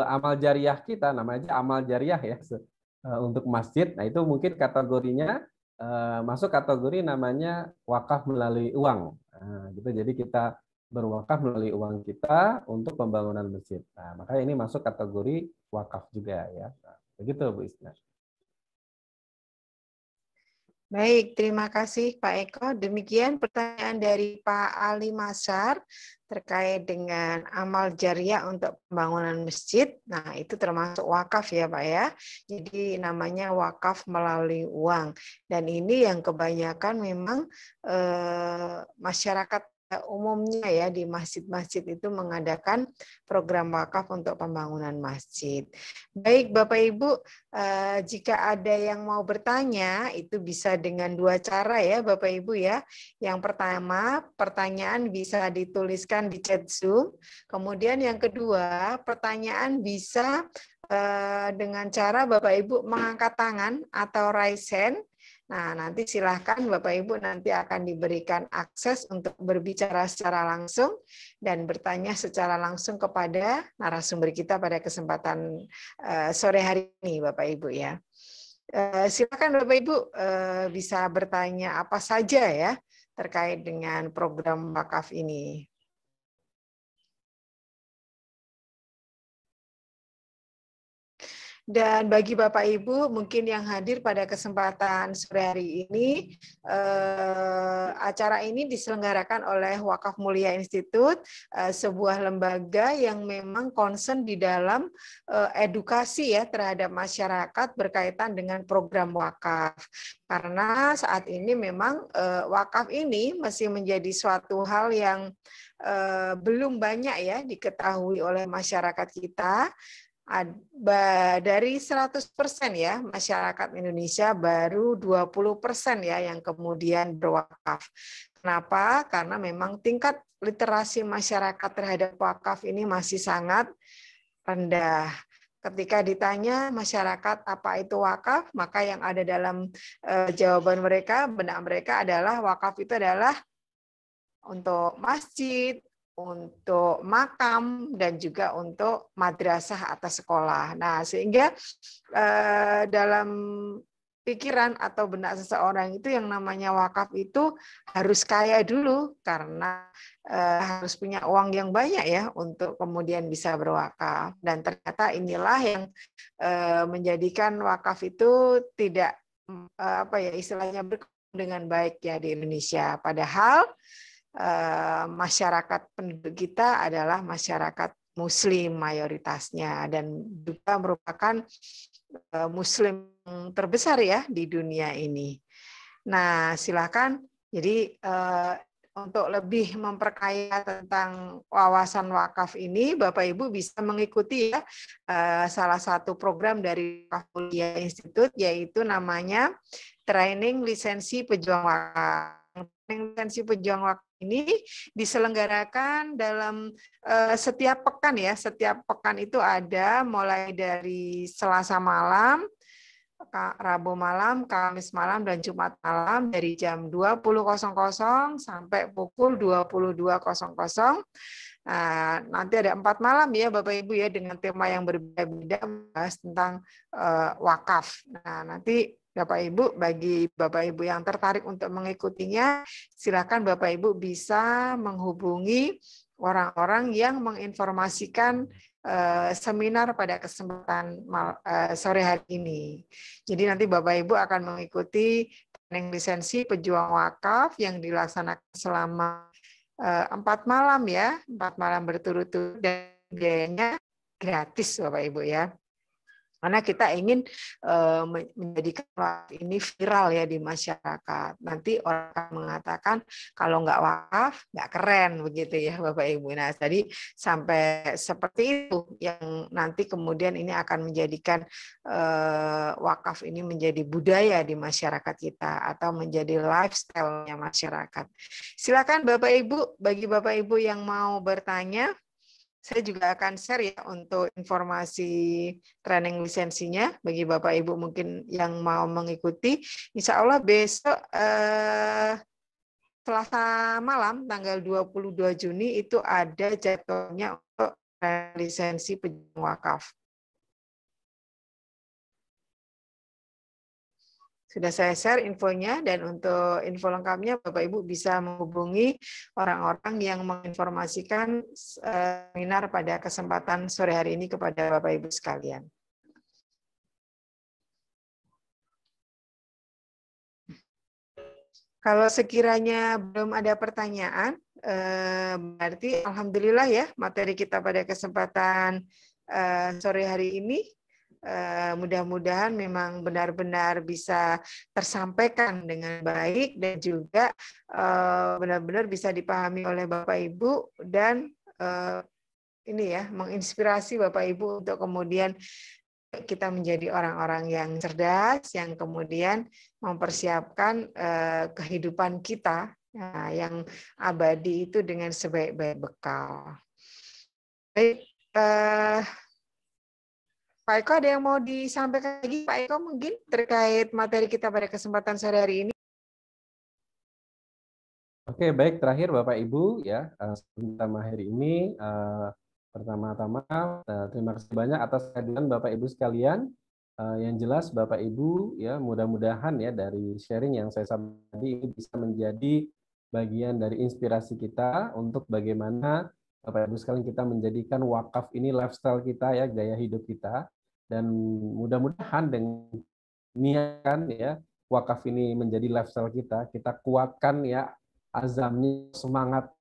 A: amal jariah kita namanya amal jariah ya untuk masjid. Nah, itu mungkin kategorinya masuk kategori namanya wakaf melalui uang. Nah, gitu. Jadi kita berwakaf melalui uang kita untuk pembangunan masjid. Nah, makanya ini masuk kategori wakaf juga ya. Nah, begitu Bu Isna.
H: Baik, terima kasih Pak Eko. Demikian pertanyaan dari Pak Ali Masar terkait dengan amal jariah untuk pembangunan masjid. Nah, itu termasuk wakaf ya Pak ya. Jadi namanya wakaf melalui uang. Dan ini yang kebanyakan memang masyarakat umumnya ya di masjid-masjid itu mengadakan program wakaf untuk pembangunan masjid. Baik Bapak Ibu, jika ada yang mau bertanya itu bisa dengan dua cara ya Bapak Ibu ya. Yang pertama, pertanyaan bisa dituliskan di chat Zoom. Kemudian yang kedua, pertanyaan bisa dengan cara Bapak Ibu mengangkat tangan atau raise hand. Nah, nanti silahkan Bapak Ibu nanti akan diberikan akses untuk berbicara secara langsung dan bertanya secara langsung kepada narasumber kita pada kesempatan sore hari ini Bapak Ibu ya. Silakan Bapak Ibu bisa bertanya apa saja ya terkait dengan program wakaf ini. Dan bagi Bapak Ibu mungkin yang hadir pada kesempatan sore hari ini, acara ini diselenggarakan oleh Wakaf Mulia Institute, sebuah lembaga yang memang concern di dalam edukasi ya terhadap masyarakat berkaitan dengan program wakaf. Karena saat ini memang wakaf ini masih menjadi suatu hal yang belum banyak ya diketahui oleh masyarakat kita. Dari 100% ya masyarakat Indonesia baru 20% ya yang kemudian berwakaf. Kenapa? Karena memang tingkat literasi masyarakat terhadap wakaf ini masih sangat rendah. Ketika ditanya masyarakat apa itu wakaf, maka yang ada dalam jawaban mereka, benak mereka adalah wakaf itu adalah untuk masjid, untuk makam, dan juga untuk madrasah atau sekolah. Nah, sehingga dalam pikiran atau benak seseorang itu yang namanya wakaf itu harus kaya dulu, karena harus punya uang yang banyak ya untuk kemudian bisa berwakaf. Dan ternyata inilah yang menjadikan wakaf itu tidak apa ya istilahnya berkembang dengan baik ya di Indonesia. Padahal masyarakat penduduk kita adalah masyarakat Muslim mayoritasnya, dan juga merupakan Muslim terbesar ya di dunia ini. Nah, silakan. Jadi untuk lebih memperkaya tentang wawasan wakaf ini, Bapak Ibu bisa mengikuti ya salah satu program dari Wakaf Mulia Institute, yaitu namanya Training Lisensi Pejuang Wakaf. Training Lisensi Pejuang Wakaf ini diselenggarakan dalam setiap pekan ya. Setiap pekan itu ada mulai dari Selasa malam, Rabu malam, Kamis malam, dan Jumat malam dari jam 20.00 sampai pukul 22.00. Nah, nanti ada 4 malam ya Bapak Ibu ya dengan tema yang berbeda-beda membahas tentang wakaf. Nah, nanti Bapak Ibu, bagi Bapak Ibu yang tertarik untuk mengikutinya, silakan Bapak Ibu bisa menghubungi orang-orang yang menginformasikan seminar pada kesempatan sore hari ini. Jadi nanti Bapak Ibu akan mengikuti training lisensi pejuang wakaf yang dilaksanakan selama 4 malam ya, 4 malam berturut-turut, dan biayanya gratis Bapak Ibu ya. Karena kita ingin menjadikan wakaf ini viral ya di masyarakat. Nanti orang akan mengatakan kalau nggak wakaf nggak keren begitu ya Bapak Ibu. Nah, jadi sampai seperti itu yang nanti kemudian ini akan menjadikan wakaf ini menjadi budaya di masyarakat kita atau menjadi lifestyle-nya masyarakat. Silakan Bapak Ibu, bagi Bapak Ibu yang mau bertanya, saya juga akan share ya untuk informasi training lisensinya bagi Bapak Ibu mungkin yang mau mengikuti. Insya Allah besok Selasa malam tanggal 22 Juni itu ada jadwalnya untuk lisensi pejuang wakaf. Sudah saya share infonya, dan untuk info lengkapnya Bapak Ibu bisa menghubungi orang-orang yang menginformasikan seminar pada kesempatan sore hari ini kepada Bapak Ibu sekalian. Kalau sekiranya belum ada pertanyaan, berarti alhamdulillah ya materi kita pada kesempatan sore hari ini mudah-mudahan memang benar-benar bisa tersampaikan dengan baik dan juga benar-benar bisa dipahami oleh Bapak Ibu, dan ini ya menginspirasi Bapak Ibu untuk kemudian kita menjadi orang-orang yang cerdas, yang kemudian mempersiapkan kehidupan kita yang abadi itu dengan sebaik-baik bekal. Baik, Pak Eko, ada yang mau disampaikan lagi Pak Eko mungkin terkait materi kita pada kesempatan sore hari ini?
A: Oke, baik, terakhir Bapak Ibu ya, pertama hari ini pertama-tama terima kasih banyak atas kehadiran Bapak Ibu sekalian. Yang jelas Bapak Ibu ya mudah-mudahan ya dari sharing yang saya sampaikan tadi ini bisa menjadi bagian dari inspirasi kita untuk bagaimana Bapak Ibu sekalian kita menjadikan wakaf ini lifestyle kita ya, gaya hidup kita. Dan mudah-mudahan dengan niatan ya wakaf ini menjadi lifestyle kita, kita kuatkan ya azamnya, semangat,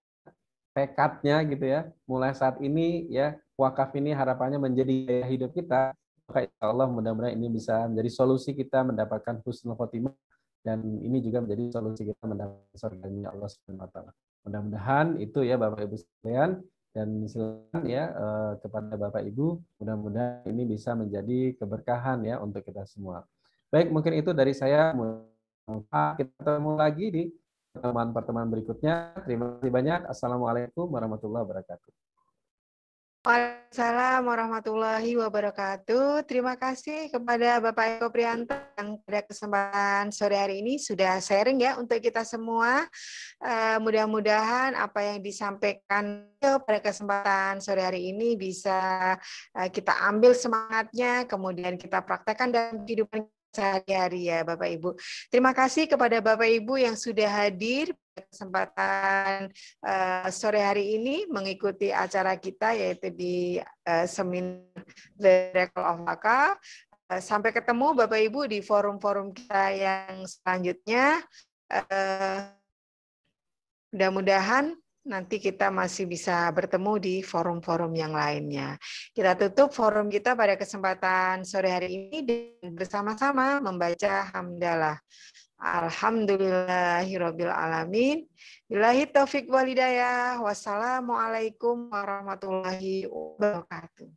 A: tekadnya gitu ya. Mulai saat ini ya wakaf ini harapannya menjadi gaya hidup kita. Maka insya Allah mudah-mudahan ini bisa menjadi solusi kita mendapatkan husnul khotimah, dan ini juga menjadi solusi kita mendapatkan surganya Allah Subhanahu wa taala. Mudah-mudahan itu ya Bapak Ibu sekalian. Dan silakan ya kepada Bapak Ibu, mudah-mudahan ini bisa menjadi keberkahan ya untuk kita semua. Baik, mungkin itu dari saya. Kita ketemu lagi di pertemuan berikutnya. Terima kasih banyak. Assalamualaikum warahmatullahi wabarakatuh.
H: Waalaikumsalam warahmatullahi wabarakatuh. Terima kasih kepada Bapak Eko Prianto yang pada kesempatan sore hari ini sudah sharing ya untuk kita semua. Mudah-mudahan apa yang disampaikan pada kesempatan sore hari ini bisa kita ambil semangatnya, kemudian kita praktekkan dalam kehidupan sehari-hari ya Bapak Ibu. Terima kasih kepada Bapak Ibu yang sudah hadir pada kesempatan sore hari ini mengikuti acara kita yaitu di seminar The Miracle of Wakaf. Sampai ketemu Bapak Ibu di forum-forum kita yang selanjutnya. Mudah-mudahan nanti kita masih bisa bertemu di forum-forum yang lainnya. Kita tutup forum kita pada kesempatan sore hari ini dan bersama-sama membaca hamdalah. Alhamdulillahirabbil alamin. Billahi taufik wal hidayah. Wassalamualaikum warahmatullahi wabarakatuh.